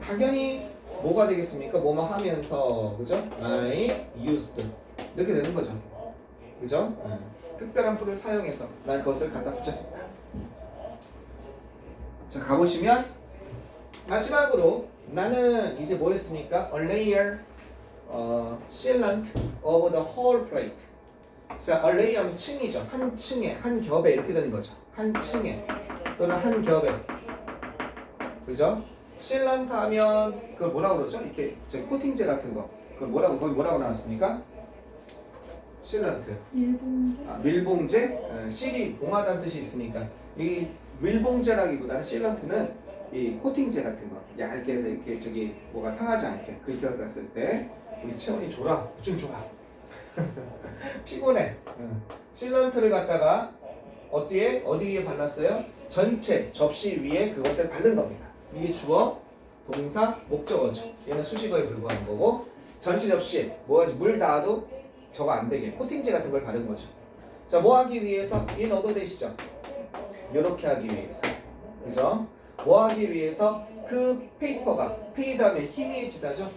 S1: 당연히 뭐가 되겠습니까? 뭐뭐 하면서 그죠? I used 이렇게 되는 거죠. 그죠? 특별한 풀을 사용해서 난 그것을 갖다 붙였습니다. 자, 가보시면 마지막으로 나는 이제 뭐 했습니까? A layer sealant over the whole plate. 자, a layer는 층이죠. 한 층에, 한 겹에 이렇게 되는 거죠. 한 층에 또는 한 겹에. 그죠? sealant 하면 그걸 뭐라고 그러죠? 이렇게 코팅제 같은 거. 그걸 거기 뭐라고 나왔습니까? sealant.
S2: 일본제.
S1: 밀봉제? 실이 봉하다는 뜻이 있으니까 이 밀봉제라기보다는 sealant는 이 코팅제 같은 거 얇게 해서 이렇게 뭐가 상하지 않게 그렇게 갔을 때 우리 채원이 줘라 좀 줘라 피곤해. 실런트를 갖다가 어디에 발랐어요? 전체 접시 위에 그것을 바른 겁니다. 이게 주어 동사, 목적어죠. 얘는 수식어에 불과한 거고 전체 접시 뭐하지? 물 닿아도 저거 안 되게 코팅제 같은 걸 바른 거죠. 자, 뭐 하기 위해서? 인 얻어 되시죠? 요렇게 하기 위해서. 그죠? 뭐 하기 위해서? 그 페이퍼가 페이 다음에 희미해지다죠?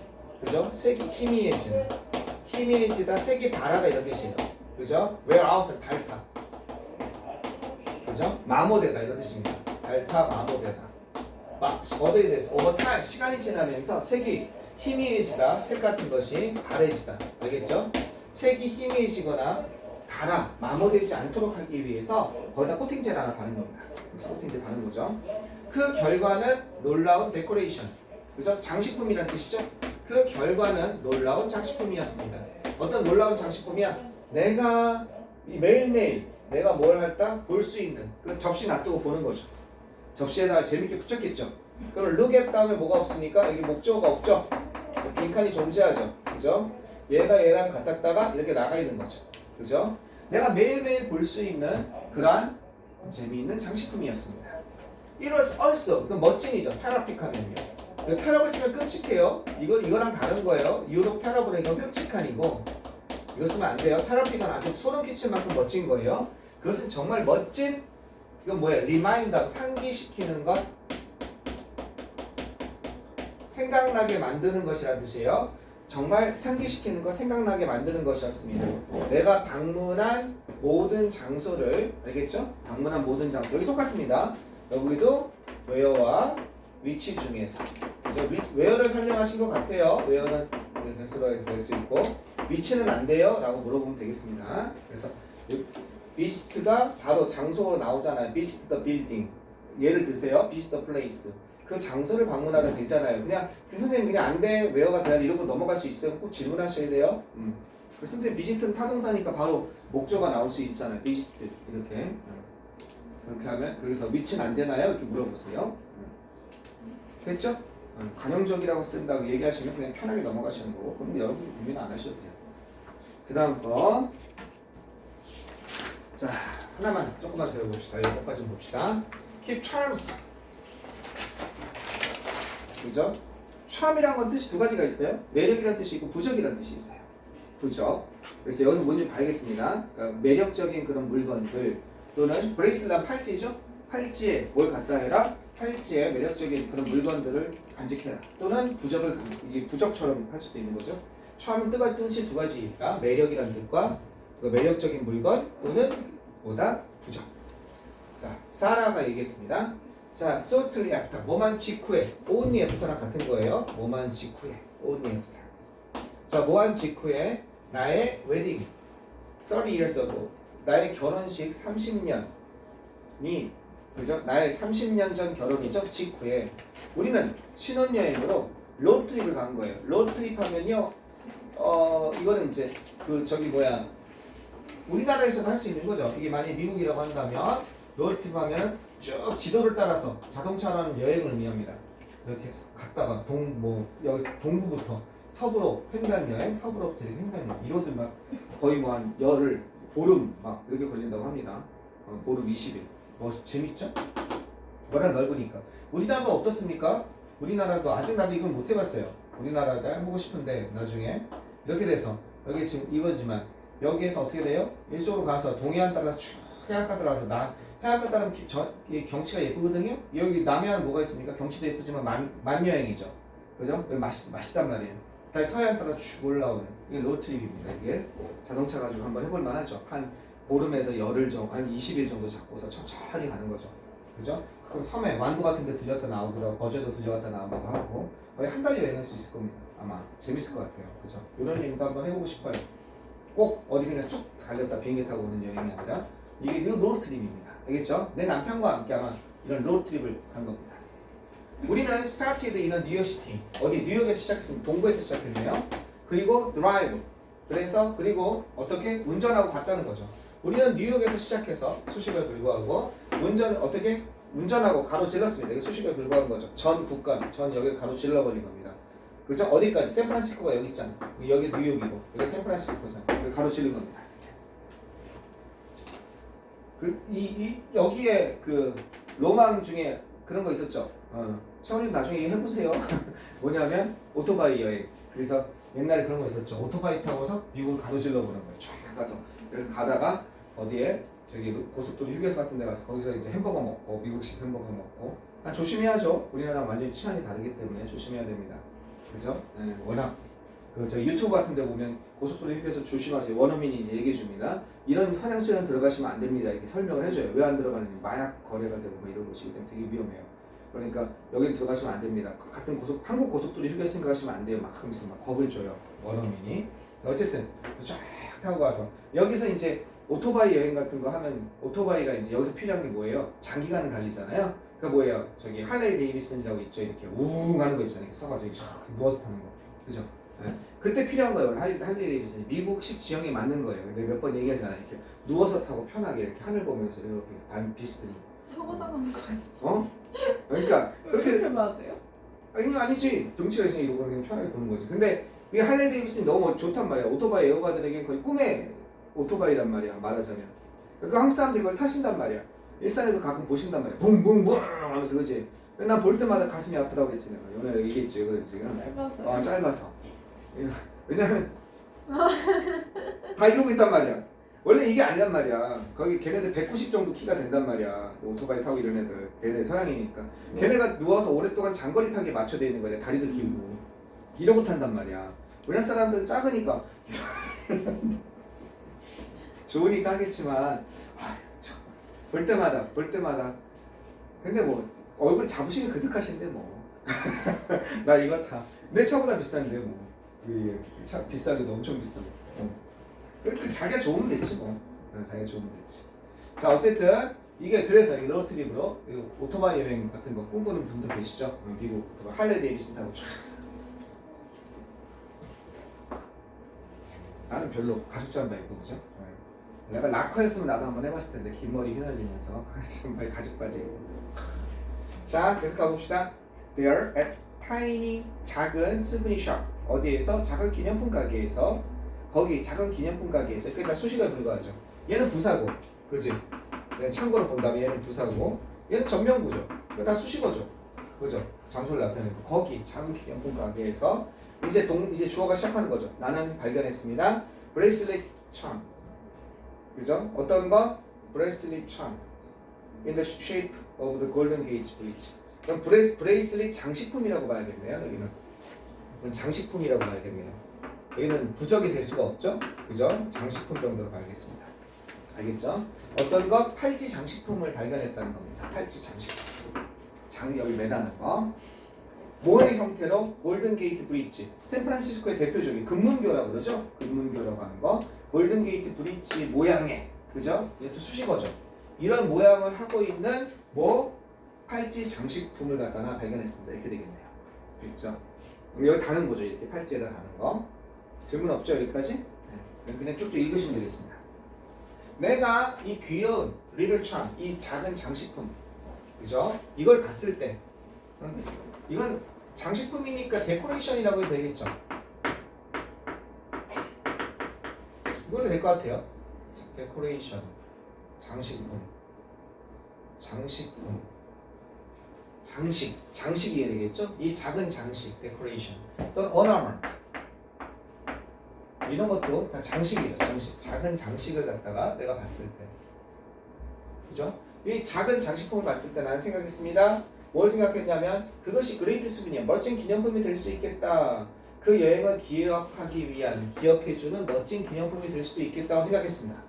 S1: 그죠? 색이 희미해지는. 희미해지다, 색이 달아다 이런 뜻이에요. 그죠? wear out은 닳다. 그죠? 마모되다 이런 뜻입니다. 닳다, 마모되다. 어디에 대해서? over time, 시간이 지나면서 색이 희미해지다, 색 같은 것이 바래지다. 알겠죠? 색이 희미해지거나 달아, 마모되지 않도록 하기 위해서 거기다 코팅제를 하나 바른 겁니다. 그래서 코팅제 바른 거죠. 그 결과는 놀라운 데코레이션. 그죠? 장식품이란 뜻이죠? 그 결과는 놀라운 장식품이었습니다. 어떤 놀라운 장식품이야? 내가 매일매일 내가 뭘 할까? 볼 수 있는 그 접시 놔두고 보는 거죠. 접시에다가 재밌게 붙였겠죠. 그럼 look at 다음에 뭐가 없습니까? 여기 목적어가 없죠? 빈칸이 존재하죠. 그죠? 얘가 얘랑 같았다가 이렇게 나가 있는 거죠. 그죠? 내가 매일매일 볼 수 있는 그러한 재미있는 장식품이었습니다. It was also, 그 멋진이죠. 테라픽하면요. 테러블 쓰면 끔찍해요. 이거랑 다른 거예요. 유독 테러블은 이건 끔찍한이고 이거 쓰면 안 돼요. 테라픽은 아주 소름 끼칠 만큼 멋진 거예요. 그것은 정말 멋진 이건 뭐예요? 리마인드, 상기시키는 것, 생각나게 만드는 것이라는 뜻이에요. 정말 상기시키는 것, 생각나게 만드는 것이었습니다. 내가 방문한 모든 장소를, 알겠죠? 방문한 모든 장소. 여기 똑같습니다. 여기도 where와 위치 중에서. 그죠? where를 설명하신 것 같아요. where는 대수로 될 수 있고 위치는 안 돼요? 라고 물어보면 되겠습니다. 그래서 visit가 바로 장소로 나오잖아요. visit the building. 예를 드세요. visit the place. 그 장소를 방문하다 되잖아요. 그냥 그 선생님 그냥 안 돼, where가 돼야 돼 이러고 넘어갈 수 있어요. 꼭 질문하셔야 돼요. 그 선생님 visit는 타동사니까 바로 목조가 나올 수 있잖아요. visit 이렇게 그렇게 하면 그래서 위치는 안 되나요? 이렇게 물어보세요. 됐죠? 관용적이라고 쓴다고 얘기하시면 그냥 편하게 넘어가시는 거고 그럼 여러분 고민 안 하셔도 돼요. 그 다음 거 자, 하나만 조금만 배워봅시다. 여기까지 봅시다. Keep charms. 그죠? charm이란 건 뜻이 두 가지가 있어요. 매력이란 뜻이 있고 부적이란 뜻이 있어요. 부적. 그래서 여기서 뭔지 봐야겠습니다. 그러니까 매력적인 그런 물건들 또는 브레이슬란 팔찌죠? 팔찌에 뭘 갖다 해라? 팔찌에 매력적인 그런 물건들을 간직해라. 또는 부적을 이게 부적처럼 할 수도 있는 거죠. charm은 뜻이 두 가지니까 매력이란 뜻과 매력적인 물건 또는 보다 부적. 자, 사라가 얘기했습니다. 자, shortly after 뭐만 직후에 only after랑 같은 거예요. 뭐만 직후에 only after. 자, 뭐한 직후에 나의 웨딩 30 years ago 나의 결혼식 30년이 그죠? 나의 30년 전 결혼이죠. 직후에 우리는 신혼여행으로 로드트립을 간 거예요. 로드트립 하면요 이거는 이제 그 저기 뭐야 우리나라에서도 할 수 있는 거죠. 이게 만약에 미국이라고 한다면 로드트립 하면 쭉 지도를 따라서 자동차로 하는 여행을 의미합니다. 이렇게 해서 갔다가 여기 동부부터 서부로 횡단 여행, 서부로부터 횡단 여행 이러도 막 거의 뭐 한 열흘, 보름 막 이렇게 걸린다고 합니다. 보름 20일. 재밌죠? 워낙 넓으니까. 우리나라도 어떻습니까? 우리나라도 아직 나도 이건 못 해봤어요. 우리나라가 해보고 싶은데 나중에 이렇게 돼서 여기 지금 이거지만 여기에서 어떻게 돼요? 이쪽으로 가서 동해안 따라서 쭉 해안가 따라서 해안가 따르면 경치가 예쁘거든요. 여기 남해안은 뭐가 있습니까? 경치도 예쁘지만 만여행이죠. 그죠? 여기 맛있단 말이에요. 다시 서해안 따라 쭉 올라오는 이게 로드트립입니다. 이게 자동차 가지고 한번 해볼 만하죠. 한 보름에서 열흘 정도, 한 20일 정도 잡고서 천천히 가는 거죠. 그죠? 그럼 섬에 완도 같은 데 들렸다 나오기도 하고 거제도 들려갔다 나오기도 하고 거의 한 달 여행할 수 있을 겁니다. 아마 재밌을 것 같아요. 그죠? 이런 여행도 한번 해보고 싶어요. 꼭 어디 그냥 쭉 달렸다 비행기 타고 오는 여행이 아니라 이게 로드트립입니다. 알겠죠? 내 남편과 함께 아마 이런 로드트립을 간 겁니다. 우리는 started in a New York City. 어디 뉴욕에서 시작했습니다. 동부에서 시작했네요. 그리고 drive. 그리고 어떻게 운전하고 갔다는 거죠. 우리는 뉴욕에서 시작해서 수식어에 불과하고 운전하고 가로질렀습니다. 이게 수식어에 불과한 거죠. 전 국가, 전 여기 가로질러버린 겁니다. 그죠? 어디까지? 샌프란시스코가 여기 있잖아. 여기 뉴욕이고 여기 샌프란시스코잖아. 여기 가로질른 겁니다. 여기에 그 로망 중에 그런 거 있었죠. 차원님 나중에 이거 해보세요. 뭐냐면 오토바이 여행. 그래서 옛날에 그런 거 있었죠. 오토바이 타고서 미국을 가로질러 보는 거예요. 쫙 가서 그래서 가다가 어디에 저기 고속도로 휴게소 같은 데 가서 거기서 이제 햄버거 먹고 미국식 햄버거 먹고 조심해야죠. 우리나라랑 완전히 치안이 다르기 때문에 조심해야 됩니다. 그죠? 네, 워낙 저 유튜브 같은 데 보면 고속도로 휴게소 조심하세요. 원어민이 이제 얘기해 줍니다. 이런 화장실은 들어가시면 안 됩니다. 이렇게 설명을 해줘요. 왜 안 들어가는지 마약 거래가 되고 뭐 이런 곳이기 때문에 되게 위험해요. 그러니까 여기 들어가시면 안 됩니다. 같은 한국 고속도로 휴게소 가시면 안 돼요. 막 하면서 막 겁을 줘요. 원어민이. 어쨌든 쫙 타고 가서 여기서 이제 오토바이 여행 같은 거 하면 오토바이가 이제 여기서 필요한 게 뭐예요? 장기간을 달리잖아요. 그러니까 뭐예요? 저기 할레이 데이비슨이라고 있죠. 이렇게 우웅 하는 거 있잖아요. 이렇게 서가지고 이렇게 누워서 타는 거. 그죠? 네. 그때 필요한 거예요. 할레이 데이비슨이 미국식 지형에 맞는 거예요. 근데 몇 번 얘기하잖아요. 이렇게 누워서 타고 편하게 이렇게 하늘 보면서 이렇게 반 비스트니.
S2: 사고 나가는 거 아니야?
S1: 어? 그러니까
S2: 그렇게 맞아요?
S1: 아니지. 등치가 있으니 이러고 그냥 편하게 보는 거지. 근데 이게 할레이 데이비슨이 너무 좋단 말이야. 오토바이 애호가들에게 거의 꿈의 오토바이란 말이야. 말하자면. 그러니까 한국 사람들이 그걸 타신단 말이야. 일산에도 가끔 보신단 말이야. 붕붕붕 하면서 그지. 난 볼 때마다 가슴이 아프다고 그랬지 내가. 오늘 얘기했지 그거 지금.
S2: 짧아서.
S1: 짧아서. 왜냐면 다 이러고 있단 말이야. 원래 이게 아니란 말이야. 거기 걔네들 190 정도 키가 된단 말이야. 오토바이 타고 이런 애들. 걔네 서양이니까. 걔네가 누워서 오랫동안 장거리 타기에 맞춰져 있는 거야. 다리도 길고. 이러고 탄단 말이야. 우리나라 사람들은 작으니까 좋으니까 하겠지만 볼 때마다 근데 뭐 얼굴이 자부심이 그득하신데 뭐 나 이거 타 내 차보다 비싼데 뭐 차 비싸기도 엄청 비싸고 그 자기가 좋으면 됐지 뭐. 자기가 좋으면 됐지. 자 어쨌든 이게 그래서 이 로드트립으로 오토바이 여행 같은 거 꿈꾸는 분들 계시죠? 미국 할레이 데이비슨 타고 쫙. 나는 별로 가죽 잠바 입고 그죠? 내가 락커였으면 나도 한번 해봤을 텐데 긴 머리 휘날리면서 잠바에 가죽 바지 입고. 자 계속 가봅시다. There at tiny 작은 souvenir shop 어디에서 작은 기념품 가게에서 거기 작은 기념품 가게에서 그러니까 수식어에 불과하죠. 얘는 부사고, 그지? 참고로 본다면 얘는 부사고, 얘는 전명구죠. 다 수식어죠, 그죠? 장소를 나타내고 거기 작은 기념품 가게에서 이제 주어가 시작하는 거죠. 나는 발견했습니다. 브레이슬릿 charm, 그죠? 어떤 거? 브레이슬릿 charm in the shape of the Golden Gate Bridge. 그럼 브레이슬릿 장식품이라고 봐야겠네요. 여기는 장식품이라고 봐야겠네요. 여기는 부적이 될 수가 없죠? 그죠? 장식품 정도로 봐야겠습니다. 알겠죠? 어떤 것? 팔찌 장식품을 발견했다는 겁니다. 팔찌 장식품. 여기 매다는 거. 뭐의 형태로? 골든 게이트 브릿지. 샌프란시스코의 대표적인 금문교라고 그러죠? 금문교라고 하는 거. 골든 게이트 브릿지 모양의, 그죠? 이것도 수식어죠. 이런 모양을 하고 있는 팔찌 장식품을 갖다가 발견했습니다. 이렇게 되겠네요. 그렇죠? 여기 다는 거죠. 이렇게 팔찌에다 다는 거. 질문 없죠? 여기까지? 네. 그냥 쭉쭉 읽으시면 되겠습니다. 내가 이 귀여운 리틀 참, 이 작은 장식품, 그죠? 이걸 봤을 때, 이건 장식품이니까 데코레이션이라고 해도 되겠죠? 이걸로 될 것 같아요. 데코레이션, 장식품, 장식이 되겠죠? 이 작은 장식, 데코레이션, 또는 ornament. 이런 것도 다 장식이죠. 작은 장식을 갖다가 내가 봤을 때, 그죠? 이 작은 장식품을 봤을 때 나는 생각했습니다. 뭘 생각했냐면 그것이 그레이트 수비니어, 멋진 기념품이 될 수 있겠다. 그 여행을 기억하기 위한, 기억해주는 멋진 기념품이 될 수도 있겠다고 생각했습니다.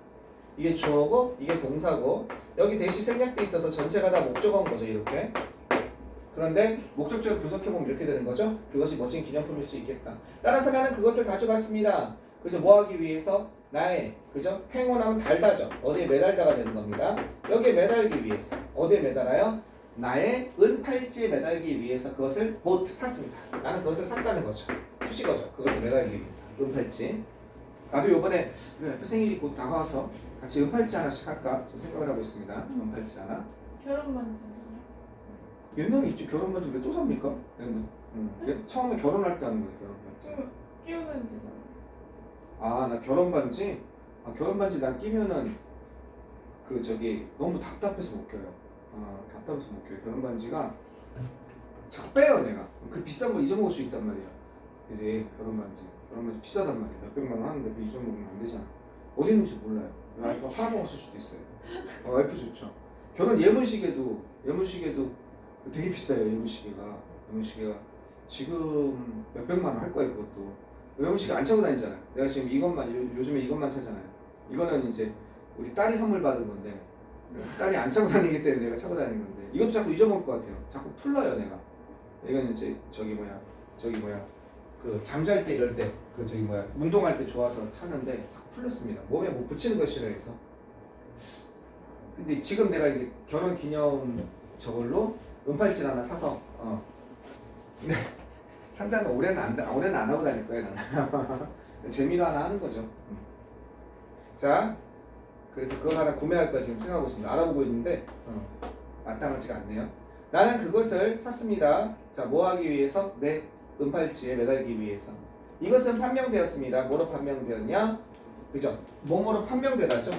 S1: 이게 주어고 이게 동사고 여기 대시 생략돼 있어서 전체가 다 목적어인 거죠. 이렇게. 그런데 목적절 분석해보면 이렇게 되는 거죠. 그것이 멋진 기념품일 수 있겠다. 따라서 나는 그것을 가져갔습니다. 그죠? 뭐 하기 위해서? 나의, 그죠? 행운하면 달다죠. 어디에 매달다가 되는 겁니다. 여기에 매달기 위해서. 어디에 매달아요? 나의 은팔찌에 매달기 위해서 그것을 샀습니다. 나는 그것을 샀다는 거죠. 수식어죠. 그것을 매달기 위해서. 은팔찌. 나도 요번에 F 생일이 곧 다가와서 같이 은팔찌 하나씩 할까 좀 생각을 하고 있습니다. 은팔찌 하나.
S2: 결혼 반지는요?
S1: 옛날에 있지. 결혼 반지 왜 또 삽니까? 처음에 결혼할 때 하는 거예요. 결혼 반지.
S2: 끼우는 데잖아.
S1: 나 결혼 반지? 결혼 반지 난 끼면은 너무 답답해서 못 껴요. 답답해서 못 껴요. 결혼 반지가 자꾸 빼요 내가. 그 비싼 거 잊어먹을 수 있단 말이야. 이제 결혼 반지 비싸단 말이야. 몇백만 원 하는데 그 잊어먹으면 안 되잖아. 어디 있는지 몰라요. 와이프 하나 먹었을 수도 있어요. 와이프 좋죠. 결혼 예문시계도 되게 비싸요. 예문시계가 지금 몇백만 원 할 거예요. 그것도 예문시계 안 차고 다니잖아요. 내가 지금 요즘에 이것만 차잖아요. 이거는 이제 우리 딸이 선물 받은 건데 딸이 안 차고 다니기 때문에 내가 차고 다니는 건데 이것도 자꾸 잊어먹을 것 같아요. 자꾸 풀러요 내가. 이건 이제 그 잠잘 때 이럴 때 운동할 때 좋아서 차는데 자꾸 풀렸습니다. 몸에 뭐 붙이는 거 싫어해서. 근데 지금 내가 이제 결혼 기념 저걸로 은팔찌 하나 사서 상당히 올해는 안 하고 다닐 거예요 나는. 재미로 하나 하는 거죠. 자, 그래서 그걸 하나 구매할까 지금 생각하고 있습니다. 알아보고 있는데 마땅하지가 않네요. 나는 그것을 샀습니다. 자, 뭐 하기 위해서? 내 은팔찌에 매달기 위해서. 이것은 판명되었습니다. 뭐로 판명되었냐? 그죠? 뭐뭐로 판명되다죠?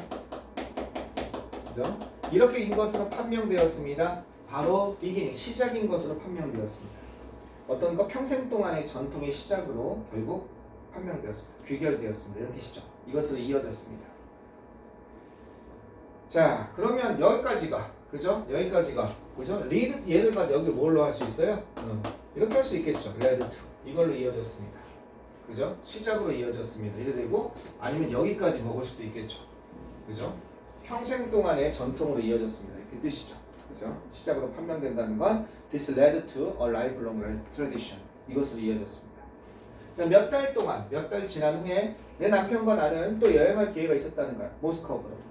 S1: 그죠? 이렇게 인 것으로 판명되었습니다. 바로 beginning, 시작인 것으로 판명되었습니다. 어떤 것 평생 동안의 전통의 시작으로 결국 판명되었습니다. 귀결되었습니다. 이런 뜻이죠. 이것으로 이어졌습니다. 자, 그러면 여기까지가 그죠? 그죠? lead 얘를 가지고 여기 뭘로 할 수 있어요? 이렇게 할 수 있겠죠. led to 이걸로 이어졌습니다. 그죠? 시작으로 이어졌습니다. 이래 되고 아니면 여기까지 먹을 수도 있겠죠. 그죠? 평생 동안의 전통으로 이어졌습니다. 이렇게 뜻이죠. 그죠? 시작으로 판명된다는 건 this led to a lifelong tradition 이것으로 이어졌습니다. 자, 몇 달 지난 후에 내 남편과 나는 또 여행할 기회가 있었다는 거야. 모스크바로.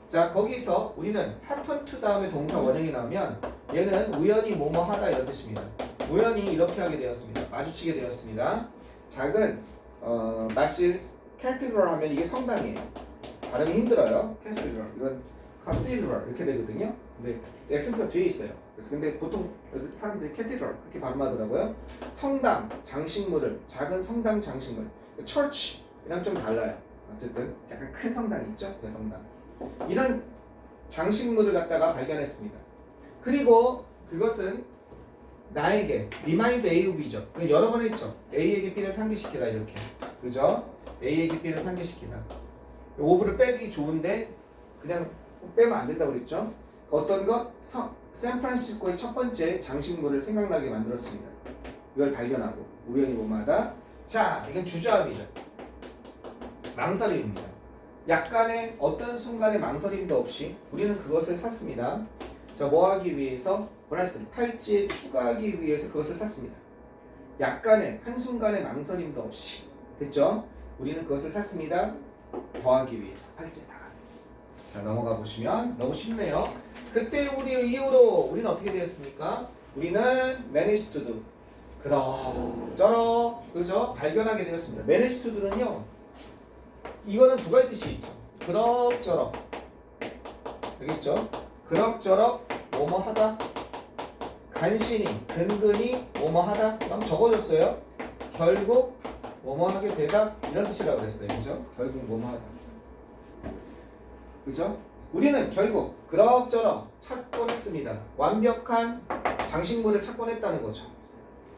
S1: 자, 거기서 우리는 happen to 다음에 동사 원형이 나오면 얘는 우연히 뭐뭐 하다 이런 뜻입니다. 우연히 이렇게 하게 되었습니다. 마주치게 되었습니다. 작은 마실 캐티드럴 하면 이게 성당이에요. 발음이 힘들어요. 캐스드럴 이건 카시드럴 이렇게 되거든요. 근데 액센트가 뒤에 있어요. 그래서 근데 보통 사람들이 캐티드럴 그렇게 발음하더라고요. 성당 장식물을 작은 성당 장식물 church이랑 좀 달라요. 어쨌든 약간 큰 성당이 있죠. 그 성당 이런 장식물을 갖다가 발견했습니다. 그리고 그것은 나에게 remind A of B죠. 여러 번 했죠. A에게 B를 상기시키다 이렇게. 그죠? A에게 B를 상기시키다. of를 빼기 좋은데 그냥 빼면 안 된다고 그랬죠. 어떤 것? 샌프란시스코의 첫 번째 장식물을 생각나게 만들었습니다. 이걸 발견하고 우연히 뭐마다 자, 이건 주저함이죠. 망설임입니다. 약간의 어떤 순간의 망설임도 없이 우리는 그것을 샀습니다. 자, 뭐 하기 위해서? 보너스 팔찌에 추가하기 위해서 그것을 샀습니다. 약간의 한순간의 망설임도 없이 됐죠? 우리는 그것을 샀습니다. 더하기 위해서 팔찌에다가. 자, 넘어가 보시면 너무 쉽네요. 그때 이후로 우리는 어떻게 되었습니까? 우리는 managed to do 그럭저럭 그죠? 발견하게 되었습니다. managed to do는요 이거는 두 가지 뜻이 있죠. 그럭저럭 알겠죠? 그럭저럭 뭐뭐 하다 간신히 근근히 뭐뭐 하다 그럼 적어줬어요. 결국 뭐뭐 하게 되다 이런 뜻이라고 그랬어요. 그죠? 결국 뭐뭐 하다 그죠? 우리는 결국 그럭저럭 찾곤 했습니다. 완벽한 장식물을 찾곤 했다는 거죠.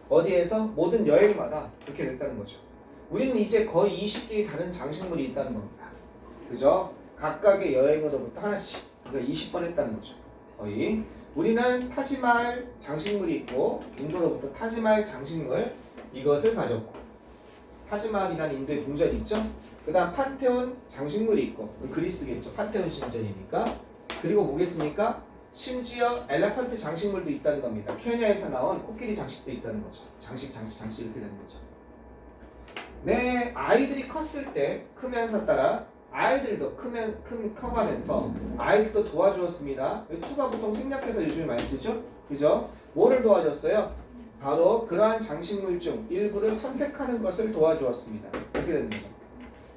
S1: 어디에서? 모든 여행마다 그렇게 됐다는 거죠. 우리는 이제 거의 20개의 다른 장식물이 있다는 겁니다. 그죠? 각각의 여행으로부터 하나씩 그러니까 20번 했다는 거죠. 거의 우리는 타지말 장식물이 있고 인도로부터 타지말 장식물 이것을 가졌고 타지말이라는 인도의 궁전이 있죠. 그 다음 판테온 장식물이 있고 그리스겠죠. 판테온 신전이니까. 그리고 뭐겠습니까? 심지어 엘레펀트 장식물도 있다는 겁니다. 케냐에서 나온 코끼리 장식도 있다는 거죠. 장식 이렇게 되는 거죠. 내 아이들이 컸을 때 크면서 따라 아이들도 커가면서 아이들도 도와주었습니다. 투가 보통 생략해서 요즘에 많이 쓰죠? 그죠? 뭐를 도와줬어요? 바로 그러한 장식물 중 일부를 선택하는 것을 도와주었습니다. 이렇게 되는 거죠.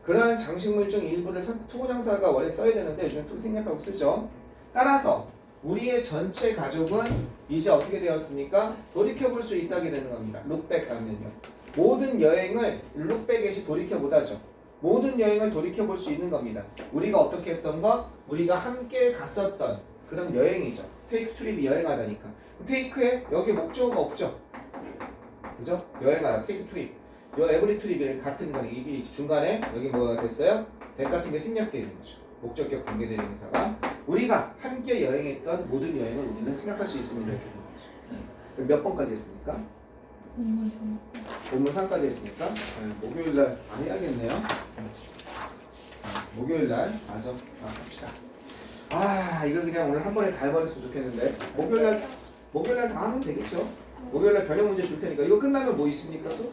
S1: 그러한 장식물 중 일부를 투고장사가 원래 써야 되는데 요즘 투 생략하고 쓰죠. 따라서 우리의 전체 가족은 이제 어떻게 되었습니까? 돌이켜볼 수 있다게 되는 겁니다. 룩백 하면요. 모든 여행을 룩백에시 돌이켜보다죠. 모든 여행을 돌이켜볼 수 있는 겁니다. 우리가 어떻게 했던 것? 우리가 함께 갔었던 그런 여행이죠. 테이크 트립이 여행하다니까. 테이크에 여기 목적어가 없죠. 그죠? 여행하다 테이크 트립. 요 에브리 트립이 같은 거니 이게 중간에 여기 뭐가 됐어요? 대 같은 게 생략되어 있는 거죠. 목적격 관계대명사가 우리가 함께 여행했던 모든 여행을 우리는 생각할 수 있습니다. 이렇게 되는 거죠. 그럼 몇 번까지 했습니까? 본문 3까지 했으니까 목요일날 안 해야겠네요. 목요일날 맞아. 합시다. 아 이거 그냥 오늘 한 번에 다 해버렸으면 좋겠는데 목요일날 다 하면 되겠죠. 목요일날 변형 문제 줄 테니까 이거 끝나면 뭐 있습니까 또?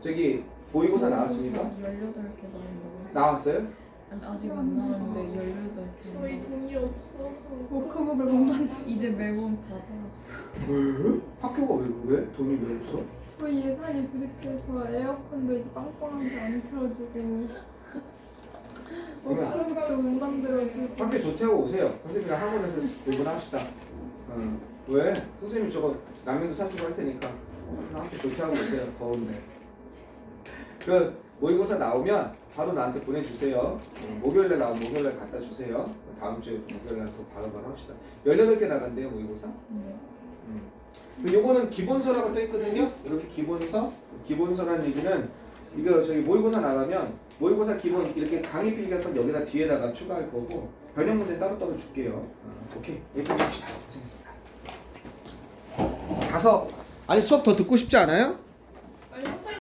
S1: 저기 모의고사 나왔습니까?
S3: 18개 나온다고.
S1: 나왔어요?
S3: 아니, 아직 안 나왔는데 18개.
S2: 저희 돈이 없어서 워크북을 못 만들.
S3: 이제 매번 받아.
S1: 왜? 학교가 왜? 돈이 왜 없어?
S2: 저희 예산이 부족해서 에어컨도 이제 빵빵한데 안 틀어주고 워크북도 못 만들어주고.
S1: 학교 조퇴하고 오세요. 선생님이랑 학원에서 공부합시다. 왜? 선생님이 저거 라면도 사주고 할 테니까 학교 조퇴하고 오세요. 더운데. 그 모의고사 나오면 바로 나한테 보내주세요. 목요일에 나오면 목요일에 갖다 주세요. 다음 주에 목요일에 또 바로바로 합시다. 18개 나간대요 모의고사.
S3: 네.
S1: 요거는 기본서라고 써있거든요. 이렇게 기본서라는 얘기는 이거 저기 모의고사 나가면 모의고사 기본 이렇게 강의 필기 같은 건 여기다 뒤에다가 추가할 거고 변형 문제 따로따로 줄게요. 오케이 여기까지 합시다. 고생했습니다. 가서 아니 수업 더 듣고 싶지 않아요?